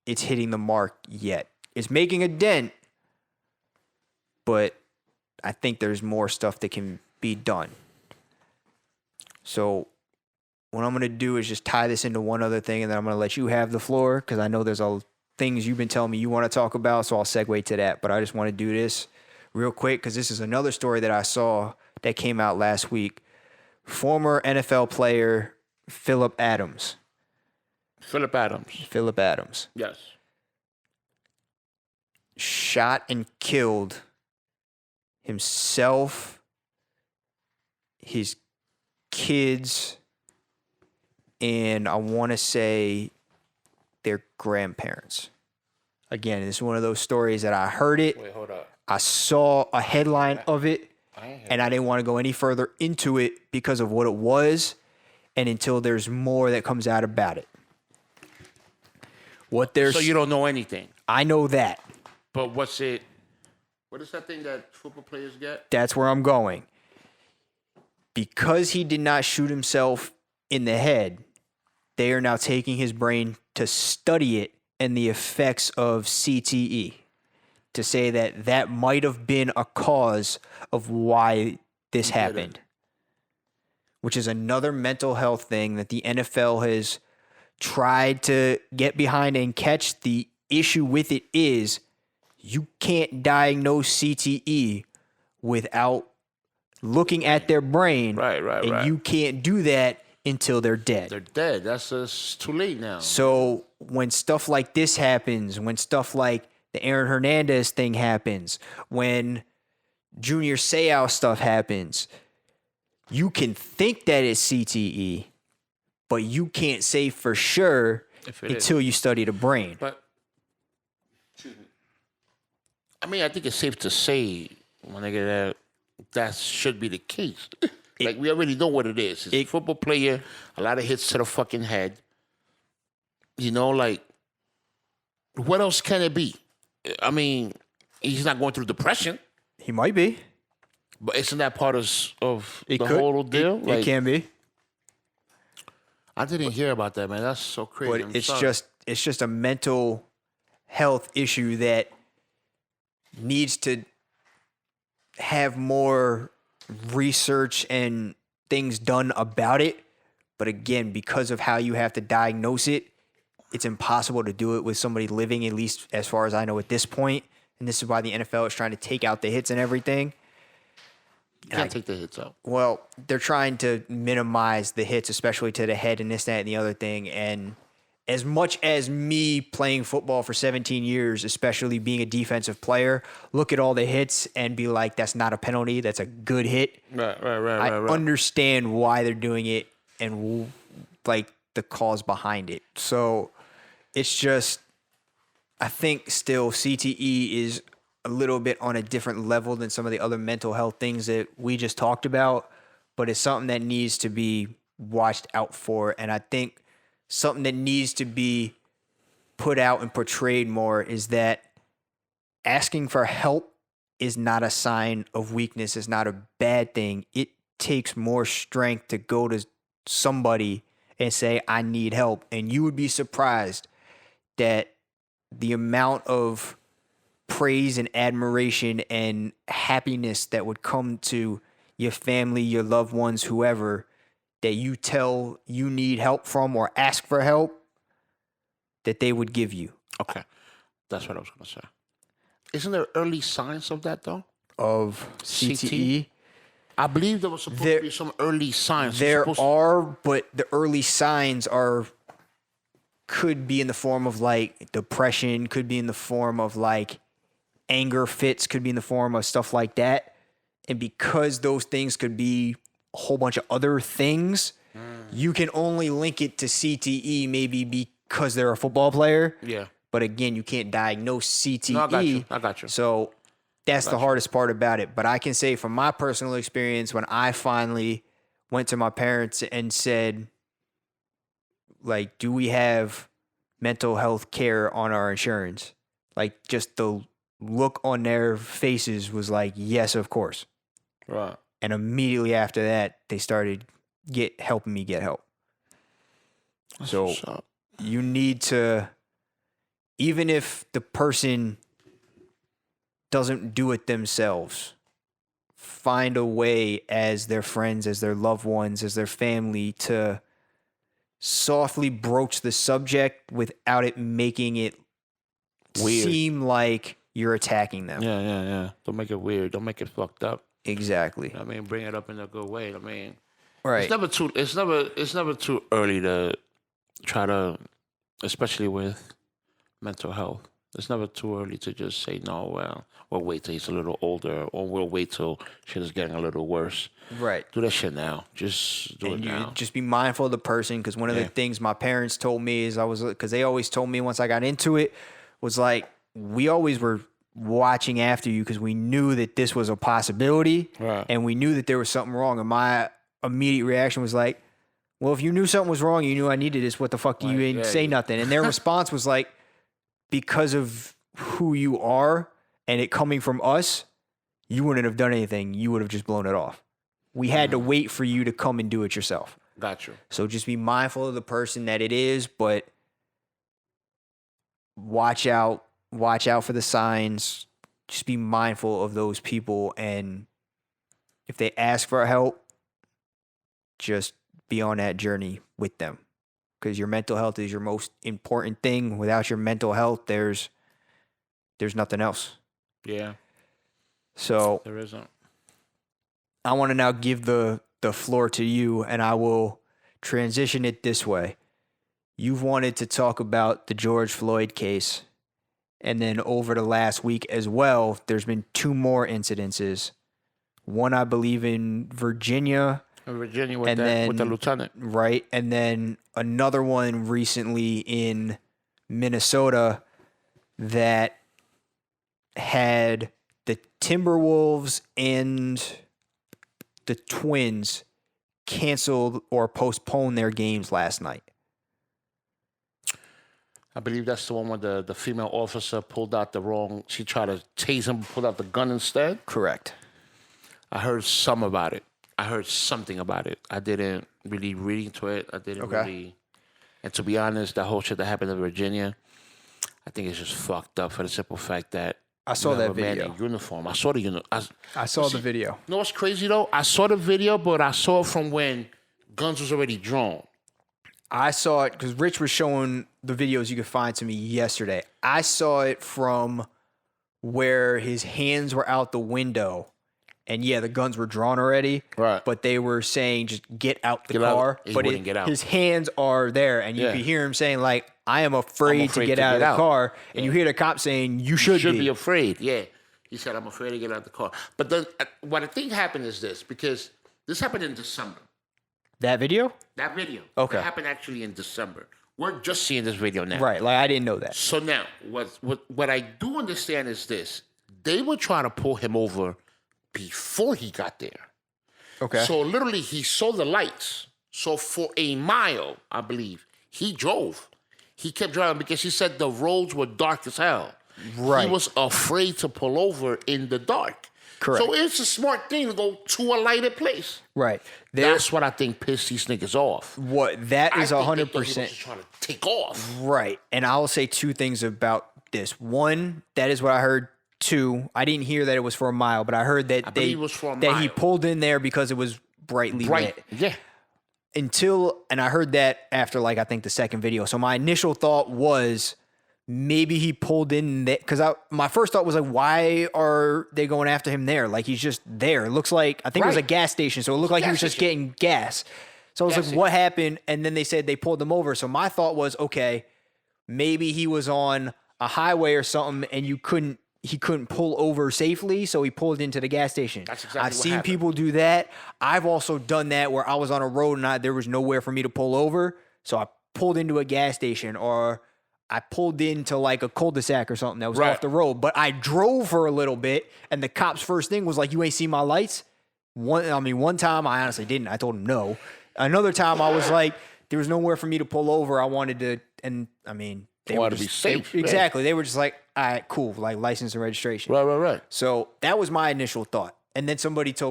Speaker 2: it's hitting the mark yet. It's making a dent, but I think there's more stuff that can be done. So what I'm going to do is just tie this into one other thing, and then I'm going to let you have the floor, because I know there's things you've been telling me you want to talk about, so I'll segue to that. But I just want to do this real quick, because this is another story that I saw that came out last week. Former NFL player Philip Adams.
Speaker 1: Philip Adams. Yes.
Speaker 2: Shot and killed himself, his kids, and I want to say their grandparents. Again, this is one of those stories that I heard it.
Speaker 1: Wait, hold up.
Speaker 2: I saw a headline of it, and I didn't want to go any further into it because of what it was, and until there's more that comes out about it. So
Speaker 1: you don't know anything?
Speaker 2: I know that.
Speaker 1: But what is that thing that football players get?
Speaker 2: That's where I'm going. Because he did not shoot himself in the head, they are now taking his brain to study it and the effects of CTE, to say that that might have been a cause of why this happened, which is another mental health thing that the NFL has tried to get behind and catch. The issue with it is you can't diagnose CTE without looking at their brain. Right. You can't do that until they're dead.
Speaker 1: They're dead. That's just too late now.
Speaker 2: So when stuff like this happens, when stuff like the Aaron Hernandez thing happens, when Junior Seau stuff happens, you can think that it's CTE, but you can't say for sure until you study the brain.
Speaker 1: But, excuse me. I mean, I think it's safe to say, when I get that should be the case. Like, we already know what it is. It's a football player, a lot of hits to the fucking head. You know, like, what else can it be? I mean, he's not going through depression.
Speaker 2: He might be.
Speaker 1: But isn't that part of the whole deal?
Speaker 2: It can be.
Speaker 1: I didn't hear about that, man. That's so crazy.
Speaker 2: But it's just a mental health issue that needs to have more research and things done about it. But again, because of how you have to diagnose it, it's impossible to do it with somebody living, at least as far as I know at this point. And this is why the NFL is trying to take out the hits and everything.
Speaker 1: You can't take the hits out.
Speaker 2: Well, they're trying to minimize the hits, especially to the head and this, that, and the other thing. And as much as me playing football for 17 years, especially being a defensive player, look at all the hits and be like, that's not a penalty. That's a good hit.
Speaker 1: Right.
Speaker 2: I understand why they're doing it and like the cause behind it. So it's just, I think still CTE is a little bit on a different level than some of the other mental health things that we just talked about. but it's something that needs to be watched out for. And I think something that needs to be put out and portrayed more is that asking for help is not a sign of weakness. It's not a bad thing. It takes more strength to go to somebody and say, I need help. And you would be surprised that the amount of praise and admiration and happiness that would come to your family, your loved ones, whoever, that you tell you need help from or ask for help, that they would give you.
Speaker 1: Okay. That's what I was going to say. Isn't there early signs of that, though?
Speaker 2: Of CTE?
Speaker 1: I believe there was supposed to be some early signs.
Speaker 2: There are, but the early signs could be in the form of like depression, could be in the form of like anger fits, could be in the form of stuff like that. And because those things could be a whole bunch of other things, you can only link it to CTE maybe because they're a football player.
Speaker 1: Yeah.
Speaker 2: But again, you can't diagnose CTE.
Speaker 1: No, I got you.
Speaker 2: So that's the hardest part about it. But I can say from my personal experience, when I finally went to my parents and said, like, do we have mental health care on our insurance? Like, just the look on their faces was like, yes, of course.
Speaker 1: Right.
Speaker 2: And immediately after that, they started helping me get help. So you need to, even if the person doesn't do it themselves, find a way as their friends, as their loved ones, as their family to softly broach the subject without it making it weird. Seem like you're attacking them.
Speaker 1: Yeah. Don't make it weird. Don't make it fucked up.
Speaker 2: Exactly.
Speaker 1: I mean, bring it up in a good way. I mean,
Speaker 2: right.
Speaker 1: It's never too early to try to, especially with mental health. It's never too early to just say, no, well, we'll wait till he's a little older, or we'll wait till shit is getting a little worse.
Speaker 2: Right.
Speaker 1: Do that shit now. Just do it now.
Speaker 2: Just be mindful of the person, because one of the things my parents told me is because they always told me once I got into it, was like, we always were watching after you because we knew that this was a possibility,
Speaker 1: right,
Speaker 2: and we knew that there was something wrong. And my immediate reaction was like, well, if you knew something was wrong, you knew I needed this, what the fuck do you didn't say nothing? And their response was like, because of who you are and it coming from us, you wouldn't have done anything. You would have just blown it off. We had to wait for you to come and do it yourself.
Speaker 1: Got you.
Speaker 2: So just be mindful of the person that it is, but watch out for the signs. Just be mindful of those people. And if they ask for help, just be on that journey with them. Because your mental health is your most important thing. Without your mental health, there's nothing else.
Speaker 1: Yeah.
Speaker 2: So
Speaker 1: there isn't.
Speaker 2: I want to now give the floor to you, and I will transition it this way. You've wanted to talk about the George Floyd case, and then over the last week as well, there's been 2 more incidences. One, I believe, in Virginia.
Speaker 1: With the lieutenant.
Speaker 2: Right. And then another one recently in Minnesota that had the Timberwolves and the Twins canceled or postponed their games last night.
Speaker 1: I believe that's the one where the female officer pulled out she tried to tase him, pulled out the gun instead.
Speaker 2: Correct.
Speaker 1: I heard something about it. I didn't really read into it. I didn't really. And to be honest, that whole shit that happened in Virginia, I think it's just fucked up for the simple fact that
Speaker 2: I saw that video.
Speaker 1: Man in uniform. I saw the uniform.
Speaker 2: I saw the video.
Speaker 1: You know what's crazy though? I saw the video, but I saw it from when guns was already drawn.
Speaker 2: I saw it because Rich was showing the videos you could find to me yesterday. I saw it from where his hands were out the window. And yeah, the guns were drawn already.
Speaker 1: Right.
Speaker 2: But they were saying just get out the car.
Speaker 1: He wouldn't get out.
Speaker 2: His hands are there. And you could hear him saying, like, I am afraid to get out of the car. And you hear the cop saying, you should
Speaker 1: be afraid. Yeah. He said, I'm afraid to get out of the car. But then what I think happened is this, because this happened in December.
Speaker 2: That video?
Speaker 1: That video.
Speaker 2: Okay.
Speaker 1: That happened actually in December. We're just seeing this video now.
Speaker 2: Right. Like, I didn't know that.
Speaker 1: So now, what I do understand is this. They were trying to pull him over before he got there.
Speaker 2: Okay.
Speaker 1: So literally, he saw the lights. So for a mile, I believe, he drove. He kept driving because he said the roads were dark as hell.
Speaker 2: Right.
Speaker 1: He was afraid to pull over in the dark.
Speaker 2: Correct.
Speaker 1: So it's a smart thing to go to a lighted place.
Speaker 2: Right.
Speaker 1: That's what I think pissed these niggas off.
Speaker 2: That is
Speaker 1: I think they thought he
Speaker 2: 100%.
Speaker 1: was trying to take off.
Speaker 2: Right. And I'll say two things about this. One, that is what I heard. Two, I didn't hear that it was for a mile, but I heard that
Speaker 1: believe it was for a
Speaker 2: that he
Speaker 1: mile.
Speaker 2: pulled in there because it was brightly
Speaker 1: Right.
Speaker 2: lit.
Speaker 1: Yeah.
Speaker 2: And I heard that after like I think the second video. So my initial thought was maybe he pulled in that because my first thought was like, why are they going after him there? Like he's just there. It looks like I think it was a
Speaker 1: Right.
Speaker 2: gas station, so it looked like he was just getting gas. So I was like, what happened? And then they said they pulled him over. So my thought was, okay, maybe he was on a highway or something, and he couldn't pull over safely, so he pulled into the gas station.
Speaker 1: That's exactly
Speaker 2: I've
Speaker 1: what
Speaker 2: seen
Speaker 1: happened.
Speaker 2: people do that. I've also done that where I was on a road and there was nowhere for me to pull over, so I pulled into a gas station or I pulled into like a cul-de-sac or something that was
Speaker 1: Right.
Speaker 2: off the road. But I drove for a little bit, and the cop's first thing was like, "You ain't seen my lights." One time I honestly didn't. I told him no. Another time I was like, there was nowhere for me to pull over. I wanted to, and I mean, they
Speaker 1: Wanted
Speaker 2: were
Speaker 1: to be
Speaker 2: just,
Speaker 1: safe, right.
Speaker 2: exactly. They were just like, all right, cool, like license and registration.
Speaker 1: Right.
Speaker 2: So that was my initial thought. And then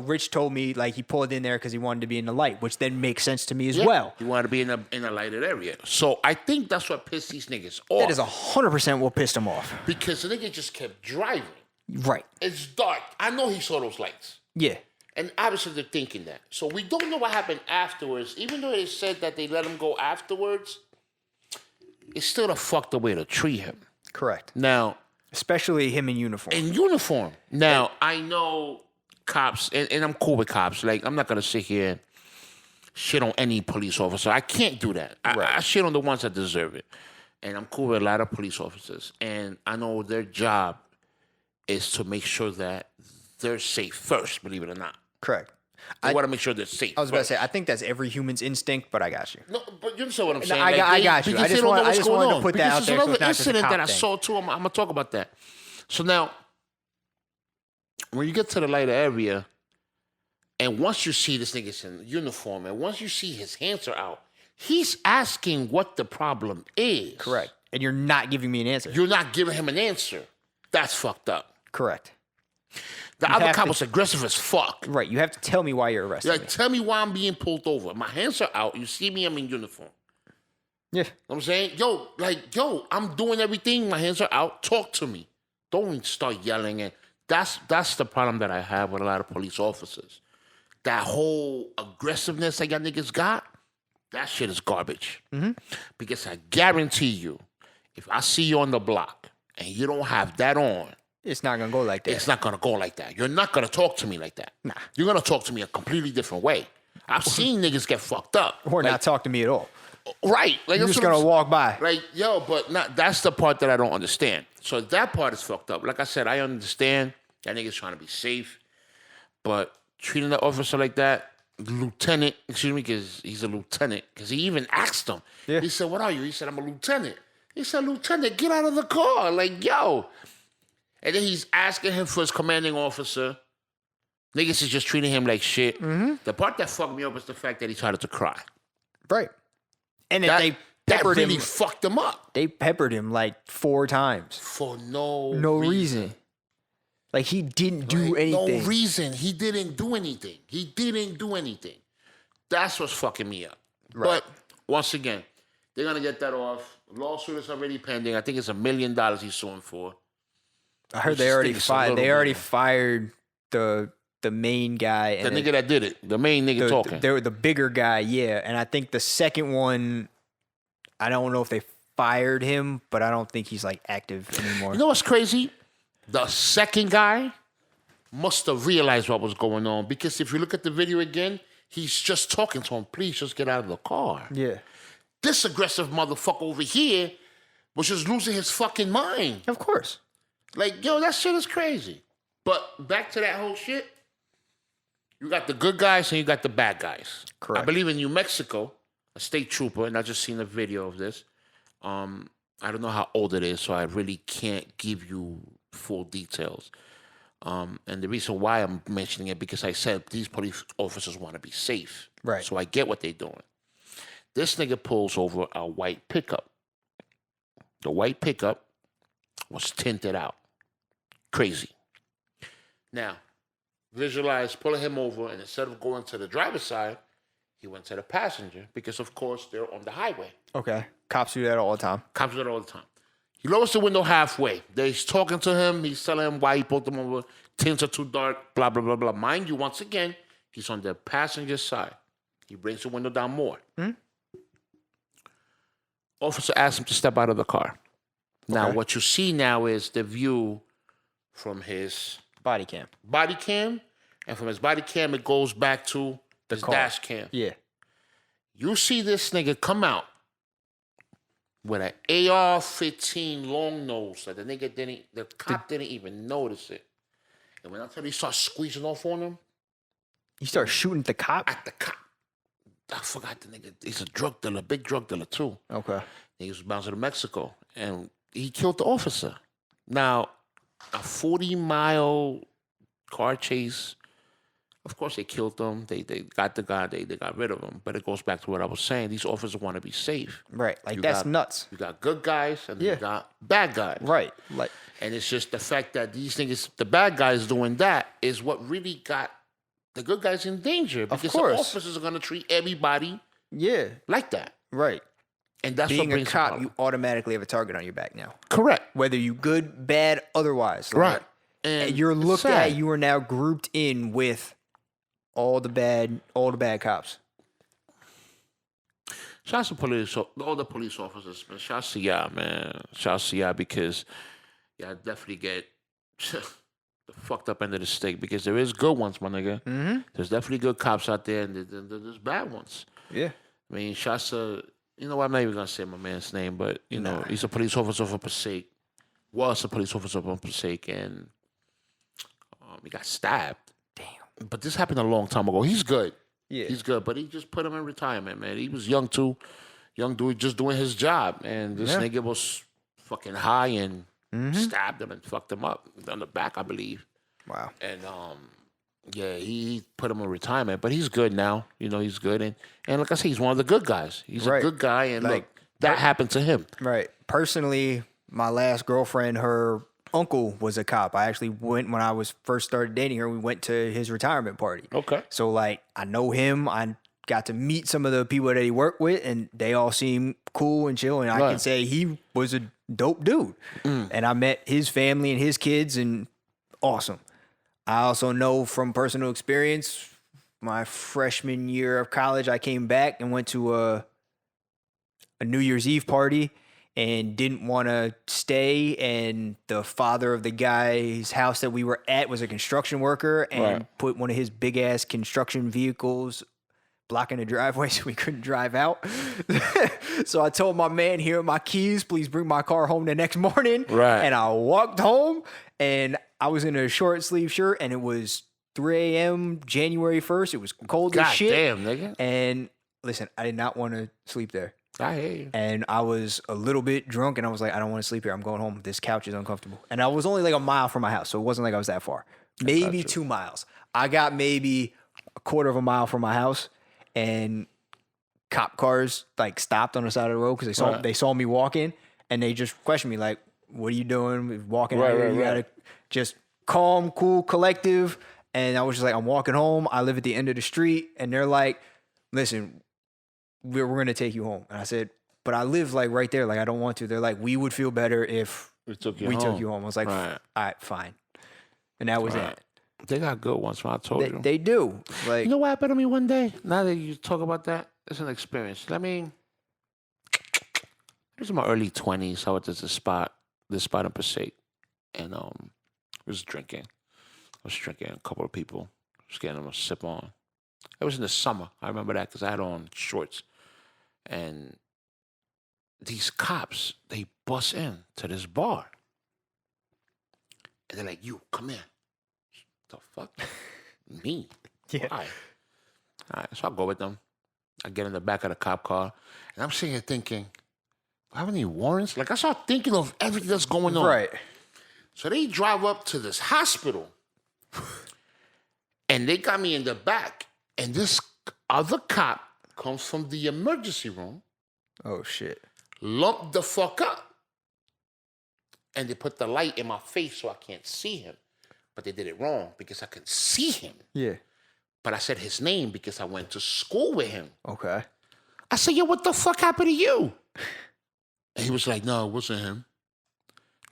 Speaker 2: Rich told me like he pulled in there because he wanted to be in the light, which then makes sense to me as well.
Speaker 1: You want to be in a lighted area. So I think that's what pissed these niggas off.
Speaker 2: That is 100% what pissed him off.
Speaker 1: Because the nigga just kept driving.
Speaker 2: Right.
Speaker 1: It's dark. I know he saw those lights.
Speaker 2: Yeah.
Speaker 1: And obviously they're thinking that. So we don't know what happened afterwards. Even though they said that they let him go afterwards, it's still a fucked way to treat him.
Speaker 2: Correct.
Speaker 1: Now,
Speaker 2: Especially him in uniform.
Speaker 1: in uniform. Now, I know cops, and I'm cool with cops. Like, I'm not going to sit here and shit on any police officer. I can't do that. I shit on the ones that deserve it. And I'm cool with a lot of police officers. And I know their job is to make sure that they're safe first, believe it or not.
Speaker 2: Correct.
Speaker 1: They want to make sure they're safe.
Speaker 2: I was about to say, I think that's every human's instinct, but I got you.
Speaker 1: No, but you understand what I'm saying.
Speaker 2: I got you.
Speaker 1: Because
Speaker 2: I just
Speaker 1: they don't know what's going
Speaker 2: wanted to
Speaker 1: on.
Speaker 2: put that out
Speaker 1: Because
Speaker 2: there
Speaker 1: there's
Speaker 2: so it's
Speaker 1: another
Speaker 2: not just a
Speaker 1: incident
Speaker 2: cop
Speaker 1: that I
Speaker 2: thing.
Speaker 1: saw too. I'm going to talk about that. So now, when you get to the lighter area, and once you see this nigga's in uniform, and once you see his hands are out, he's asking what the problem is.
Speaker 2: Correct. And you're not giving me an answer.
Speaker 1: You're not giving him an answer. That's fucked up.
Speaker 2: Correct.
Speaker 1: The
Speaker 2: You
Speaker 1: other
Speaker 2: have
Speaker 1: cop
Speaker 2: to-
Speaker 1: was aggressive as fuck.
Speaker 2: Right. You have to tell me why you're arrested.
Speaker 1: Like, tell me why I'm being pulled over. My hands are out. You see me, I'm in uniform.
Speaker 2: Yeah.
Speaker 1: You know what I'm saying? Yo, I'm doing everything. My hands are out. Talk to me. Don't start yelling. And that's the problem that I have with a lot of police officers. That whole aggressiveness that y'all niggas got, that shit is garbage.
Speaker 2: Mm-hmm.
Speaker 1: Because I guarantee you, if I see you on the block and you don't have that on,
Speaker 2: It's not going to go like that.
Speaker 1: it's not gonna go like that. You're not gonna talk to me like that.
Speaker 2: Nah.
Speaker 1: You're gonna talk to me a completely different way. I've seen niggas get fucked up.
Speaker 2: Or
Speaker 1: Like,
Speaker 2: not talk to me at all.
Speaker 1: right. Like,
Speaker 2: You're
Speaker 1: that's
Speaker 2: just
Speaker 1: what I'm
Speaker 2: going to walk by.
Speaker 1: Like, yo, but not, that's the part that I don't understand. So that part is fucked up. Like I said, I understand that nigga's trying to be safe, but treating the officer like that, lieutenant, excuse me, because he's a lieutenant, because he even asked him.
Speaker 2: Yeah.
Speaker 1: He said, what are you? He said, I'm a lieutenant. He said, lieutenant, get out of the car. Like, yo. And then he's asking him for his commanding officer. Niggas is just treating him like shit.
Speaker 2: Mm-hmm.
Speaker 1: The part that fucked me up was the fact that he started to cry.
Speaker 2: Right. And then
Speaker 1: That,
Speaker 2: they
Speaker 1: that
Speaker 2: peppered
Speaker 1: really
Speaker 2: him.
Speaker 1: fucked him up.
Speaker 2: They peppered him like 4 times.
Speaker 1: For no
Speaker 2: Reason. Like he didn't do
Speaker 1: Right?
Speaker 2: anything.
Speaker 1: No reason. He didn't do anything. He didn't do anything. That's what's fucking me up.
Speaker 2: Right.
Speaker 1: But once again, they're gonna get that off. Lawsuit is already pending. I think it's $1 million he's suing for.
Speaker 2: I heard
Speaker 1: Which
Speaker 2: they already
Speaker 1: stinks a
Speaker 2: fired.
Speaker 1: little
Speaker 2: They already
Speaker 1: bit.
Speaker 2: fired the main guy.
Speaker 1: The
Speaker 2: and
Speaker 1: nigga that did it. The main nigga talking.
Speaker 2: the bigger guy, yeah. And I think the second one, I don't know if they fired him, but I don't think he's like active anymore.
Speaker 1: You know what's crazy? The second guy must have realized what was going on, because if you look at the video again, he's just talking to him. Please just get out of the car.
Speaker 2: Yeah.
Speaker 1: This aggressive motherfucker over here was just losing his fucking mind.
Speaker 2: Of course.
Speaker 1: Like, yo, that shit is crazy. But back to that whole shit, you got the good guys and you got the bad guys.
Speaker 2: Correct.
Speaker 1: I believe in New Mexico, a state trooper, and I just seen a video of this. I don't know how old it is, so I really can't give you full details. And the reason why I'm mentioning it, because I said these police officers want to be safe.
Speaker 2: Right.
Speaker 1: So I get what they're doing. This nigga pulls over a white pickup. The white pickup was tinted out. Crazy. Now, visualize pulling him over, and instead of going to the driver's side, he went to the passenger because, of course, they're on the highway.
Speaker 2: Okay. Cops do that all the time.
Speaker 1: Cops do that all the time. He lowers the window halfway. He's talking to him. He's telling him why he pulled him over. Tints are too dark, blah, blah, blah, blah. Mind you, once again, he's on the passenger side. He brings the window down more. Officer asks him to step out of the car. Now,
Speaker 2: Okay.
Speaker 1: what you see now is the view from his
Speaker 2: Body cam.
Speaker 1: body cam, and from his body cam, it goes back to his
Speaker 2: car.
Speaker 1: dash cam.
Speaker 2: Yeah.
Speaker 1: You see this nigga come out with an AR-15 long nose that the cop didn't even notice it. And when I tell you he starts squeezing off on him,
Speaker 2: You start shooting at the cop?
Speaker 1: at the cop, I forgot the nigga. He's a drug dealer, big drug dealer too.
Speaker 2: Okay.
Speaker 1: He was bouncing to Mexico, and he killed the officer. Now, a 40-mile car chase. Of course, they killed him. They got the guy. They got rid of him. But it goes back to what I was saying. These officers want to be safe.
Speaker 2: Right. Like,
Speaker 1: You
Speaker 2: that's
Speaker 1: got-
Speaker 2: nuts.
Speaker 1: You got good guys and
Speaker 2: Yeah.
Speaker 1: you got bad guys.
Speaker 2: Right. Like,
Speaker 1: And it's just the fact that these niggas, the bad guys doing that, is what really got the good guys in danger. Because
Speaker 2: course.
Speaker 1: the officers are going to treat everybody
Speaker 2: yeah.
Speaker 1: like that.
Speaker 2: Right.
Speaker 1: And that's
Speaker 2: Being
Speaker 1: what
Speaker 2: a
Speaker 1: brings the
Speaker 2: cop,
Speaker 1: problem.
Speaker 2: you automatically have a target on your back now.
Speaker 1: Correct.
Speaker 2: Whether you good, bad, otherwise. Like,
Speaker 1: Right.
Speaker 2: And
Speaker 1: And
Speaker 2: you're
Speaker 1: it's
Speaker 2: looked
Speaker 1: sad.
Speaker 2: at, you are now grouped in with all the bad cops.
Speaker 1: Shouts to police, all the police officers, man. Shouts to y'all, man. Shouts to y'all because y'all definitely get the fucked up end of the stick because there is good ones, my nigga.
Speaker 2: Mm-hmm.
Speaker 1: There's definitely good cops out there and there's bad ones.
Speaker 2: Yeah.
Speaker 1: I mean, shouts to, you know what, I'm not even going to say my man's name, but, you know, he's a police officer from Passaic. Was a police officer from Passaic, and he got stabbed.
Speaker 2: Damn.
Speaker 1: But this happened a long time ago. He's good.
Speaker 2: Yeah.
Speaker 1: He's good, but he just put him in retirement, man. He was young too. Young dude just doing his job. And this
Speaker 2: Yeah.
Speaker 1: nigga was fucking high and
Speaker 2: Mhm.
Speaker 1: stabbed him and fucked him up on the back, I believe.
Speaker 2: Wow.
Speaker 1: And yeah, he put him in retirement, but he's good now. You know, he's good. And like I said, he's one of the good guys. He's
Speaker 2: Right.
Speaker 1: a good guy. And
Speaker 2: Like,
Speaker 1: look, that happened to him.
Speaker 2: Right. Personally, my last girlfriend, her uncle was a cop. I actually went when I was first started dating her. We went to his retirement party.
Speaker 1: Okay.
Speaker 2: So like I know him. I got to meet some of the people that he worked with, and they all seem cool and chill. And I
Speaker 1: Right.
Speaker 2: can say he was a dope dude. And I met his family and his kids, and awesome. I also know from personal experience, my freshman year of college, I came back and went to a New Year's Eve party and didn't want to stay. And the father of the guy's house that we were at was a construction worker and
Speaker 1: Right.
Speaker 2: put one of his big ass construction vehicles blocking the driveway so we couldn't drive out. So I told my man, here are my keys, please bring my car home the next morning.
Speaker 1: Right.
Speaker 2: And I walked home and I was in a short sleeve shirt and it was 3 a.m. January 1st. It was cold as
Speaker 1: God
Speaker 2: shit.
Speaker 1: damn, nigga.
Speaker 2: And listen, I did not want to sleep there.
Speaker 1: I hear you.
Speaker 2: And I was a little bit drunk and I was like, I don't want to sleep here. I'm going home. This couch is uncomfortable. And I was only like a mile from my house. So it wasn't like I was that far. Maybe 2 miles. I got maybe a quarter of a mile from my house and cop cars like stopped on the side of the road because they saw me walking and they just questioned me like, what are you doing? Walking out here. You gotta just calm, cool, collective. And I was just like, I'm walking home. I live at the end of the street. And they're like, listen, we're going to take you home. And I said, but I live like right there. Like, I don't want to. They're like, we would feel better if
Speaker 1: We took you
Speaker 2: we
Speaker 1: home.
Speaker 2: took you home. I was like,
Speaker 1: Right.
Speaker 2: all right, fine. And that was
Speaker 1: Right.
Speaker 2: it.
Speaker 1: They got good ones, man. I told you.
Speaker 2: They do. Like,
Speaker 1: You know what happened to me one day? Now that you talk about that, it's an experience. I mean, it was in my early 20s. I went to this spot in Passaic, and I was drinking. A couple of people. Just getting them a sip on. It was in the summer. I remember that because I had on shorts. And these cops, they bust in to this bar. And they're like, you, come here. The fuck? Me?
Speaker 2: Yeah.
Speaker 1: Why? All right, so I go with them. I get in the back of the cop car, and I'm sitting here thinking, do I have any warrants? Like, I start thinking of everything that's going on.
Speaker 2: right.
Speaker 1: So they drive up to this hospital. And they got me in the back. And this other cop comes from the emergency room,
Speaker 2: Oh, shit.
Speaker 1: lumped the fuck up. And they put the light in my face so I can't see him. But they did it wrong because I could see him.
Speaker 2: Yeah.
Speaker 1: But I said his name because I went to school with him.
Speaker 2: Okay.
Speaker 1: I said, yo, what the fuck happened to you? And he was like, no, it wasn't him.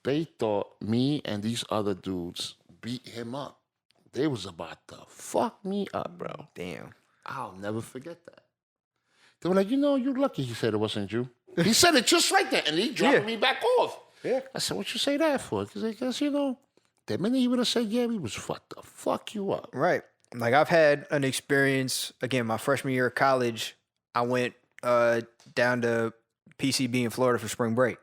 Speaker 1: They thought me and these other dudes beat him up. They was about to fuck me up, bro.
Speaker 2: Damn.
Speaker 1: I'll never forget that. They were like, you know, you're lucky he said it wasn't you. He said it just like that, and he dropped me back off.
Speaker 2: Yeah.
Speaker 1: I said, what you say that for? Because, you know, the minute he would have said, yeah, we was fucked to fuck you up.
Speaker 2: Right. Like, I've had an experience, again, my freshman year of college, I went down to PCB in Florida for spring break.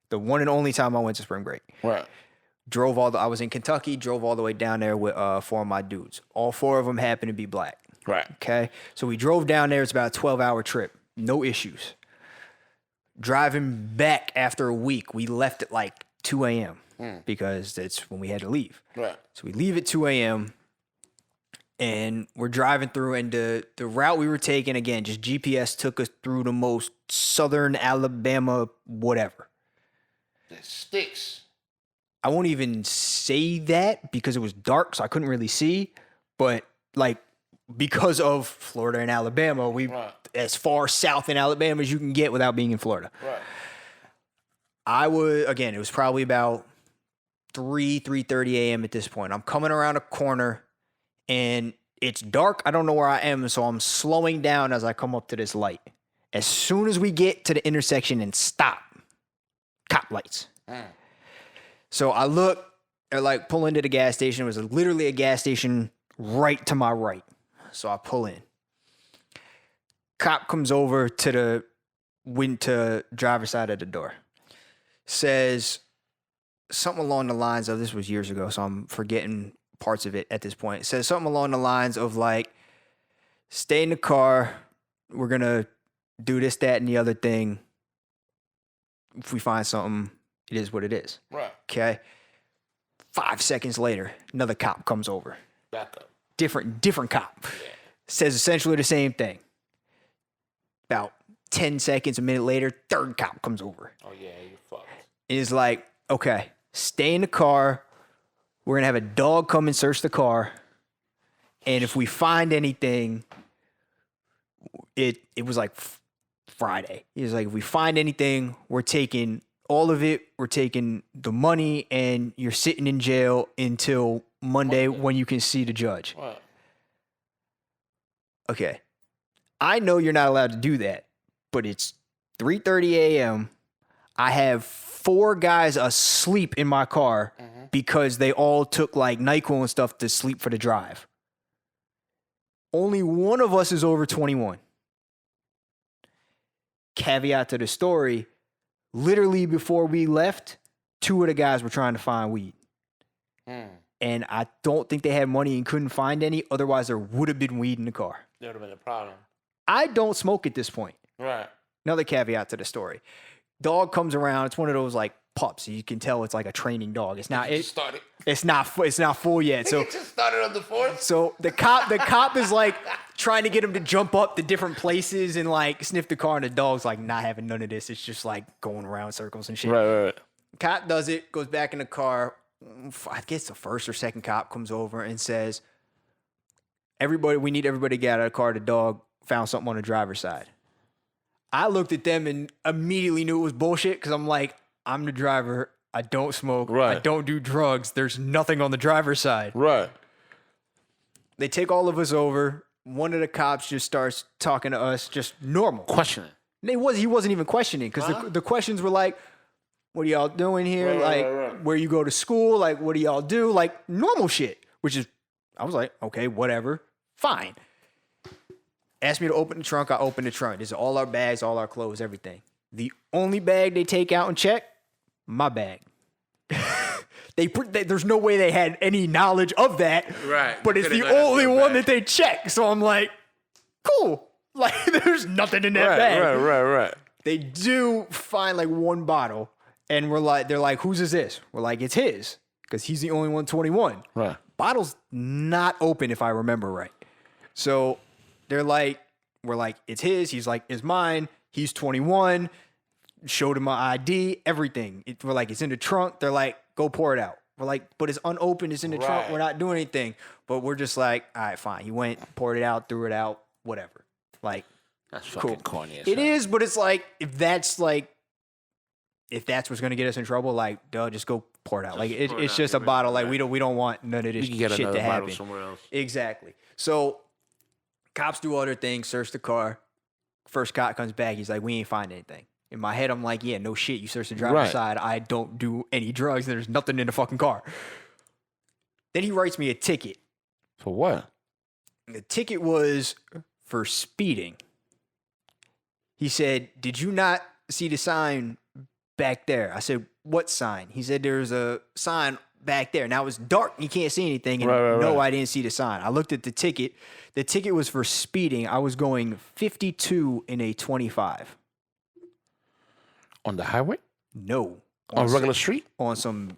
Speaker 2: The one and only time I went to spring break.
Speaker 1: Right.
Speaker 2: I was in Kentucky, drove all the way down there with 4 of my dudes. All 4 of them happened to be black.
Speaker 1: Right.
Speaker 2: Okay. So we drove down there. It's about a 12-hour trip. No issues. Driving back after a week, we left at like 2 a.m. Because that's when we had to leave.
Speaker 1: Right.
Speaker 2: So we leave at 2 a.m. and we're driving through, and the route we were taking, again, just GPS took us through the most southern Alabama, whatever.
Speaker 1: The sticks.
Speaker 2: I won't even say that because it was dark, so I couldn't really see. But like, because of Florida and Alabama, we as far south in Alabama as you can get without being in Florida.
Speaker 1: Right.
Speaker 2: It was probably about 3:30 a.m. at this point. I'm coming around a corner and it's dark. I don't know where I am, so I'm slowing down as I come up to this light. As soon as we get to the intersection and stop, cop lights. So I look, I like pull into the gas station. It was literally a gas station right to my right. So I pull in. Cop comes over to the driver's side of the door. Says something along the lines of, this was years ago, so I'm forgetting parts of it at this point. Says something along the lines of like, stay in the car. We're going to do this, that, and the other thing. If we find something, it is what it is.
Speaker 1: Right.
Speaker 2: Okay. 5 seconds later, another cop comes over.
Speaker 1: Back up.
Speaker 2: Different cop.
Speaker 1: Yeah.
Speaker 2: Says essentially the same thing. About 10 seconds, a minute later, third cop comes over.
Speaker 1: Oh, yeah, you fucked.
Speaker 2: Is like, okay, stay in the car. We're going to have a dog come and search the car. And if we find anything, it was like Friday. He was like, if we find anything, we're taking all of it. We're taking the money, and you're sitting in jail until Monday when you can see the judge.
Speaker 1: Right.
Speaker 2: Okay. I know you're not allowed to do that, but it's 3:30 a.m. I have 4 guys asleep in my car because they all took like NyQuil and stuff to sleep for the drive. Only one of us is over 21. Caveat to the story, literally before we left, 2 of the guys were trying to find weed. And I don't think they had money and couldn't find any. Otherwise, there would have been weed in the car.
Speaker 1: There would have been a problem.
Speaker 2: I don't smoke at this point.
Speaker 1: Right.
Speaker 2: Another caveat to the story. Dog comes around. It's one of those like pups. You can tell it's like a training dog. It's not.
Speaker 1: Started.
Speaker 2: It's not full yet. So
Speaker 1: It just started on the 4th.
Speaker 2: so the cop is like trying to get him to jump up to different places and like sniff the car, and the dog's like not having none of this. It's just like going around circles and shit.
Speaker 1: Right.
Speaker 2: Cop does it. Goes back in the car. I guess the first or second cop comes over and says, we need everybody to get out of the car. The dog found something on the driver's side. I looked at them and immediately knew it was bullshit because I'm like, I'm the driver. I don't smoke.
Speaker 1: Right.
Speaker 2: I don't do drugs. There's nothing on the driver's side.
Speaker 1: Right.
Speaker 2: They take all of us over. One of the cops just starts talking to us just normal.
Speaker 1: Questioning.
Speaker 2: He wasn't even questioning because the questions were like, what are y'all doing here?
Speaker 1: Right.
Speaker 2: Where you go to school? Like, what do y'all do? Like, normal shit, which is, I was like, okay, whatever. Fine. Asked me to open the trunk. I opened the trunk. This is all our bags, all our clothes, everything. The only bag they take out and check, my bag. There's no way they had any knowledge of that.
Speaker 1: Right.
Speaker 2: But it's the only one that they check. So I'm like, cool. Like, there's nothing in that bag.
Speaker 1: Right.
Speaker 2: They do find like one bottle, and they're like, whose is this? We're like, it's his, because he's the only one 21.
Speaker 1: Right.
Speaker 2: bottle's not open if I remember right. So we're like, it's his. He's like, it's mine. He's 21. Showed him my ID, everything. We're like, it's in the trunk. They're like, go pour it out. We're like, but it's unopened. It's in the trunk. We're not doing anything. But we're just like, all right, fine. He went, poured it out, threw it out, whatever. Like,
Speaker 1: that's fucking corny.
Speaker 2: It is, but it's like, if that's what's gonna get us in trouble, like, duh, just go pour it out. Like, it's just a bottle. Like, we don't want none of this shit to happen.
Speaker 1: Somewhere else.
Speaker 2: Exactly. So, cops do other things, search the car. First cop comes back. He's like, we ain't find anything. In my head, I'm like, yeah, no shit. You search the driver's side. I don't do any drugs. There's nothing in the fucking car. Then he writes me a ticket.
Speaker 1: For what?
Speaker 2: The ticket was for speeding. He said, did you not see the sign back there? I said, what sign? He said, there's a sign back there. Now it's dark. You can't see anything. And no, I didn't see the sign. I looked at the ticket. The ticket was for speeding. I was going 52 in a 25.
Speaker 1: On the highway?
Speaker 2: No.
Speaker 1: On a regular street?
Speaker 2: On some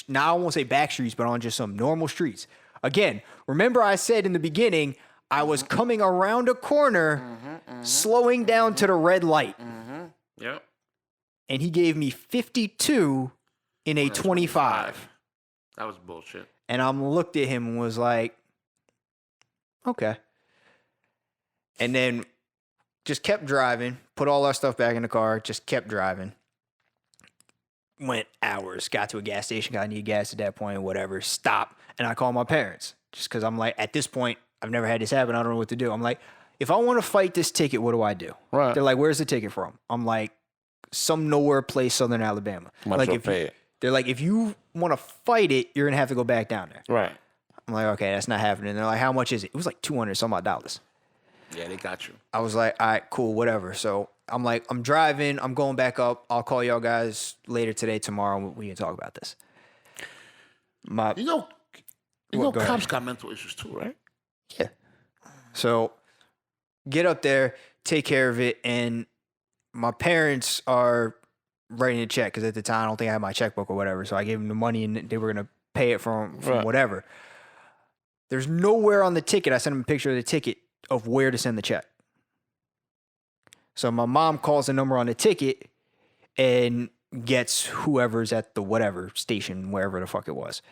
Speaker 2: now I won't say back streets, but on just some normal streets. Again, remember I said in the beginning, I was coming around a corner, slowing down to the red light.
Speaker 1: Yep.
Speaker 2: And he gave me 52 in a 25.
Speaker 1: That was bullshit.
Speaker 2: And I looked at him and was like, okay. And then just kept driving, put all our stuff back in the car, just kept driving. Went hours, got to a gas station, got need gas at that point, whatever, stopped. And I called my parents just because I'm like, at this point, I've never had this happen. I don't know what to do. I'm like, if I want to fight this ticket, what do I do?
Speaker 1: Right.
Speaker 2: They're like, where's the ticket from? I'm like, some nowhere place, Southern Alabama. They're like, if you want to fight it, you're going to have to go back down there.
Speaker 1: Right.
Speaker 2: I'm like, okay, that's not happening. They're like, how much is it? It was like $200 some odd dollars.
Speaker 1: Yeah, they got you.
Speaker 2: I was like, all right, cool, whatever. So I'm like, I'm driving. I'm going back up. I'll call y'all guys later today, tomorrow. We can talk about this.
Speaker 1: You know, cops got mental issues too, right?
Speaker 2: Yeah. So get up there, take care of it. And my parents are writing a check because at the time, I don't think I had my checkbook or whatever. So I gave them the money and they were going to pay it from whatever. There's nowhere on the ticket. I sent them a picture of the ticket of where to send the check. So my mom calls the number on the ticket and gets whoever's at the whatever station, wherever the fuck it was.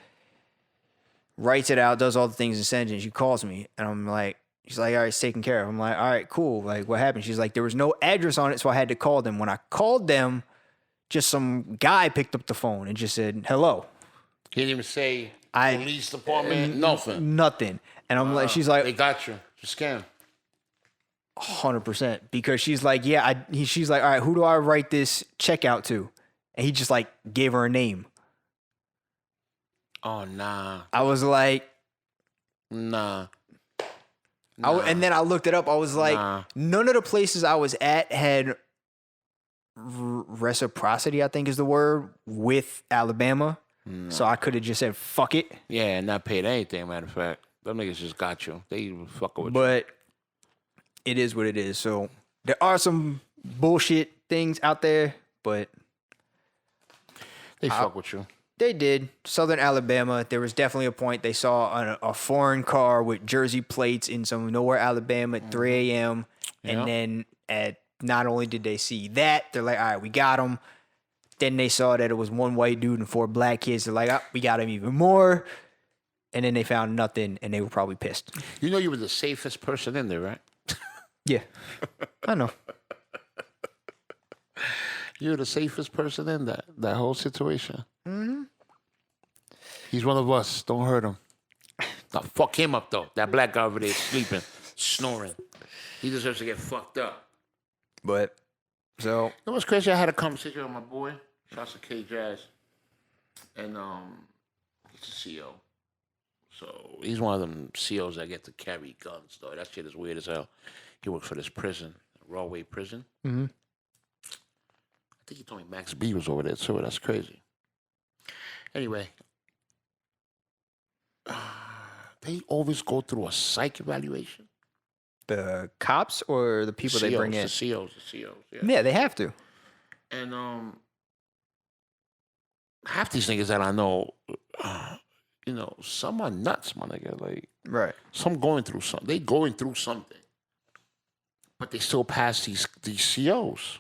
Speaker 2: Writes it out, does all the things and sends it. And she calls me and I'm like, she's like, all right, it's taken care of. I'm like, all right, cool. Like, what happened? She's like, there was no address on it, so I had to call them. When I called them, just some guy picked up the phone and just said, hello.
Speaker 1: He didn't even say police department, nothing.
Speaker 2: Nothing. And I'm like, she's like,
Speaker 1: they got you. It's a scam.
Speaker 2: 100%. Because she's like, yeah, she's like, all right, who do I write this check out to? And he just like gave her a name.
Speaker 1: Oh, nah.
Speaker 2: I was like,
Speaker 1: nah.
Speaker 2: And then I looked it up. I was like, none of the places I was at had reciprocity, I think is the word, with Alabama. No. So I could have just said, fuck it.
Speaker 1: Yeah, and not paid anything, matter of fact. Them niggas just got you. They even fucking with you.
Speaker 2: But it is what it is. So there are some bullshit things out there, but
Speaker 1: they fuck with you.
Speaker 2: They did. Southern Alabama, there was definitely a point they saw a foreign car with Jersey plates in some nowhere Alabama at 3 a.m. And then not only did they see that, they're like, all right, we got them. Then they saw that it was one white dude and 4 black kids. They're like, we got him even more. And then they found nothing, and they were probably pissed.
Speaker 1: You know you were the safest person in there, right?
Speaker 2: Yeah. I know.
Speaker 1: You're the safest person in that whole situation.
Speaker 2: Mm-hmm.
Speaker 1: He's one of us. Don't hurt him. Now, fuck him up, though. That black guy over there sleeping, snoring. He deserves to get fucked up.
Speaker 2: But, so.
Speaker 1: You know what's crazy? I had a conversation with my boy, shouts to K Jazz. And he's a CO. So he's one of them COs that get to carry guns, though. That shit is weird as hell. He works for this prison, Rawway Prison.
Speaker 2: Mm-hmm.
Speaker 1: I think he told me Max B was over there, too. That's crazy. Anyway, they always go through a psych evaluation.
Speaker 2: The cops or the people they bring in?
Speaker 1: The COs, yeah.
Speaker 2: Yeah, they have to.
Speaker 1: And half these niggas that I know, some are nuts, my nigga. Like,
Speaker 2: Right.
Speaker 1: some going through something. They going through something, but they still pass these COs.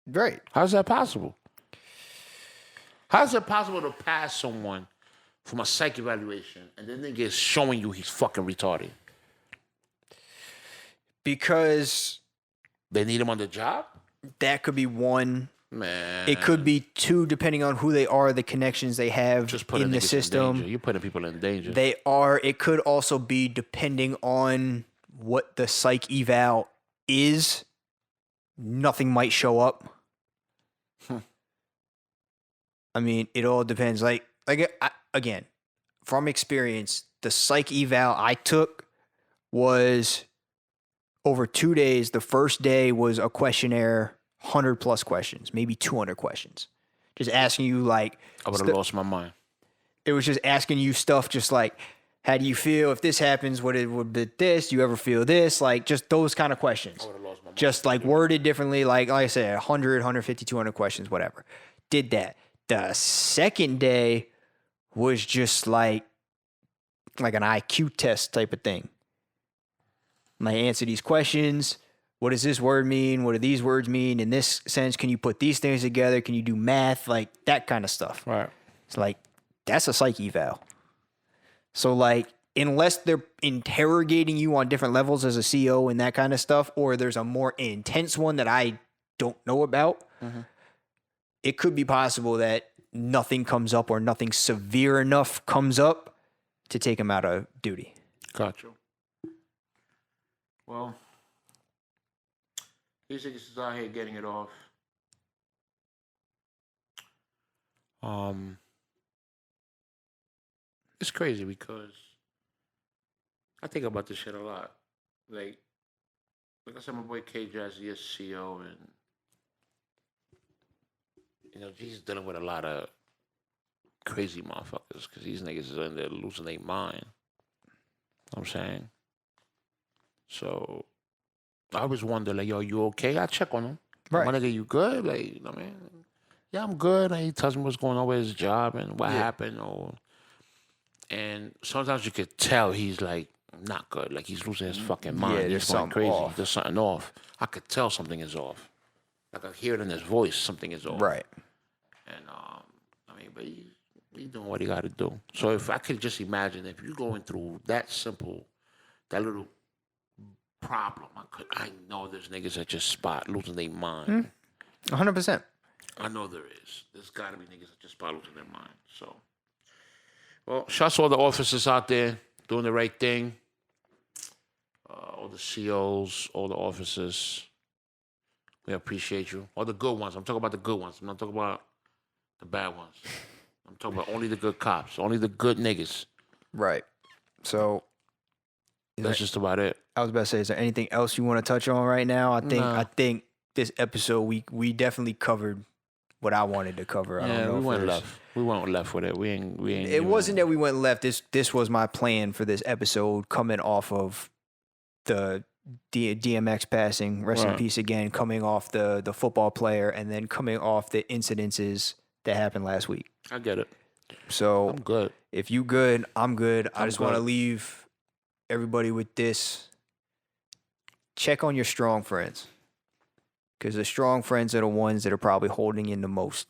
Speaker 2: Right.
Speaker 1: How's that possible? How's it possible to pass someone from a psych evaluation and then they get showing you he's fucking retarded?
Speaker 2: Because
Speaker 1: They need him on the job?
Speaker 2: that could be one.
Speaker 1: Man.
Speaker 2: It could be two, depending on who they are, the connections they have
Speaker 1: Just putting
Speaker 2: in the
Speaker 1: niggas
Speaker 2: system.
Speaker 1: in danger. You're putting people in danger.
Speaker 2: They are. It could also be depending on what the psych eval is. Nothing might show up. I mean, it all depends. Again, from experience, the psych eval I took was over 2 days. The first day was a questionnaire, 100+ questions, maybe 200 questions. Just asking you like,
Speaker 1: I would have lost my mind.
Speaker 2: it was just asking you stuff just like, how do you feel if this happens? What it would be this? Do you ever feel this? Like just those kind of questions.
Speaker 1: I would have lost my mind.
Speaker 2: Just like worded differently, like I said, 100, 150, 200 questions, whatever. Did that. The second day was just like an IQ test type of thing. Like answer these questions. What does this word mean? What do these words mean? In this sense, can you put these things together? Can you do math? Like that kind of stuff.
Speaker 1: Right.
Speaker 2: It's like, that's a psych eval. So like, unless they're interrogating you on different levels as a CO and that kind of stuff, or there's a more intense one that I don't know about, it could be possible that nothing comes up or nothing severe enough comes up to take him out of duty.
Speaker 1: Gotcha. Well, these niggas is out here getting it off. It's crazy because I think about this shit a lot. Like I said, my boy K Jazzy is CO, and he's dealing with a lot of crazy motherfuckers because these niggas is in there losing their mind. You know what I'm saying? So I always wonder, like, yo, you okay? I check on him.
Speaker 2: Right.
Speaker 1: My nigga, you good? Like, you know what I mean? Yeah, I'm good. And he tells me what's going on with his job and what happened. And sometimes you could tell he's like not good. Like he's losing his fucking mind.
Speaker 2: Yeah,
Speaker 1: He's
Speaker 2: there's
Speaker 1: going
Speaker 2: something
Speaker 1: crazy.
Speaker 2: off.
Speaker 1: There's something off. I could tell something is off. Like I hear it in his voice, something is off.
Speaker 2: Right.
Speaker 1: And but he's doing what he got to do. So if I could just imagine, if you're going through that little problem, I know there's niggas that just losing their mind.
Speaker 2: 100%.
Speaker 1: I know there is. There's got to be niggas that just losing their mind. So, well, shouts to all the officers out there doing the right thing. All the COs, all the officers. We appreciate you. All the good ones. I'm talking about the good ones. I'm not talking about the bad ones. I'm talking about only the good cops, only the good niggas.
Speaker 2: Right. So
Speaker 1: that's just about it.
Speaker 2: I was about to say, is there anything else you want to touch on right now? I think this episode we definitely covered what I wanted to cover. I don't know.
Speaker 1: We went left. We went left with it. We ain't.
Speaker 2: It wasn't that we went left. This was my plan for this episode, coming off of the DMX passing. Rest in peace again. Coming off the football player, and then coming off the incidences that happened last week.
Speaker 1: I get it.
Speaker 2: So
Speaker 1: I'm good.
Speaker 2: If you good, I'm good. I
Speaker 1: I'm
Speaker 2: just want to
Speaker 1: good.
Speaker 2: leave everybody with this. Check on your strong friends. Because the strong friends are the ones that are probably holding in the most,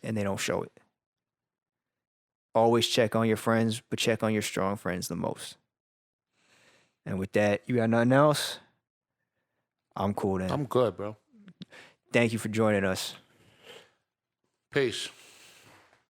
Speaker 2: and they don't show it. Always check on your friends, but check on your strong friends the most. And with that, you got nothing else? I'm cool then.
Speaker 1: I'm good, bro.
Speaker 2: Thank you for joining us.
Speaker 1: Peace.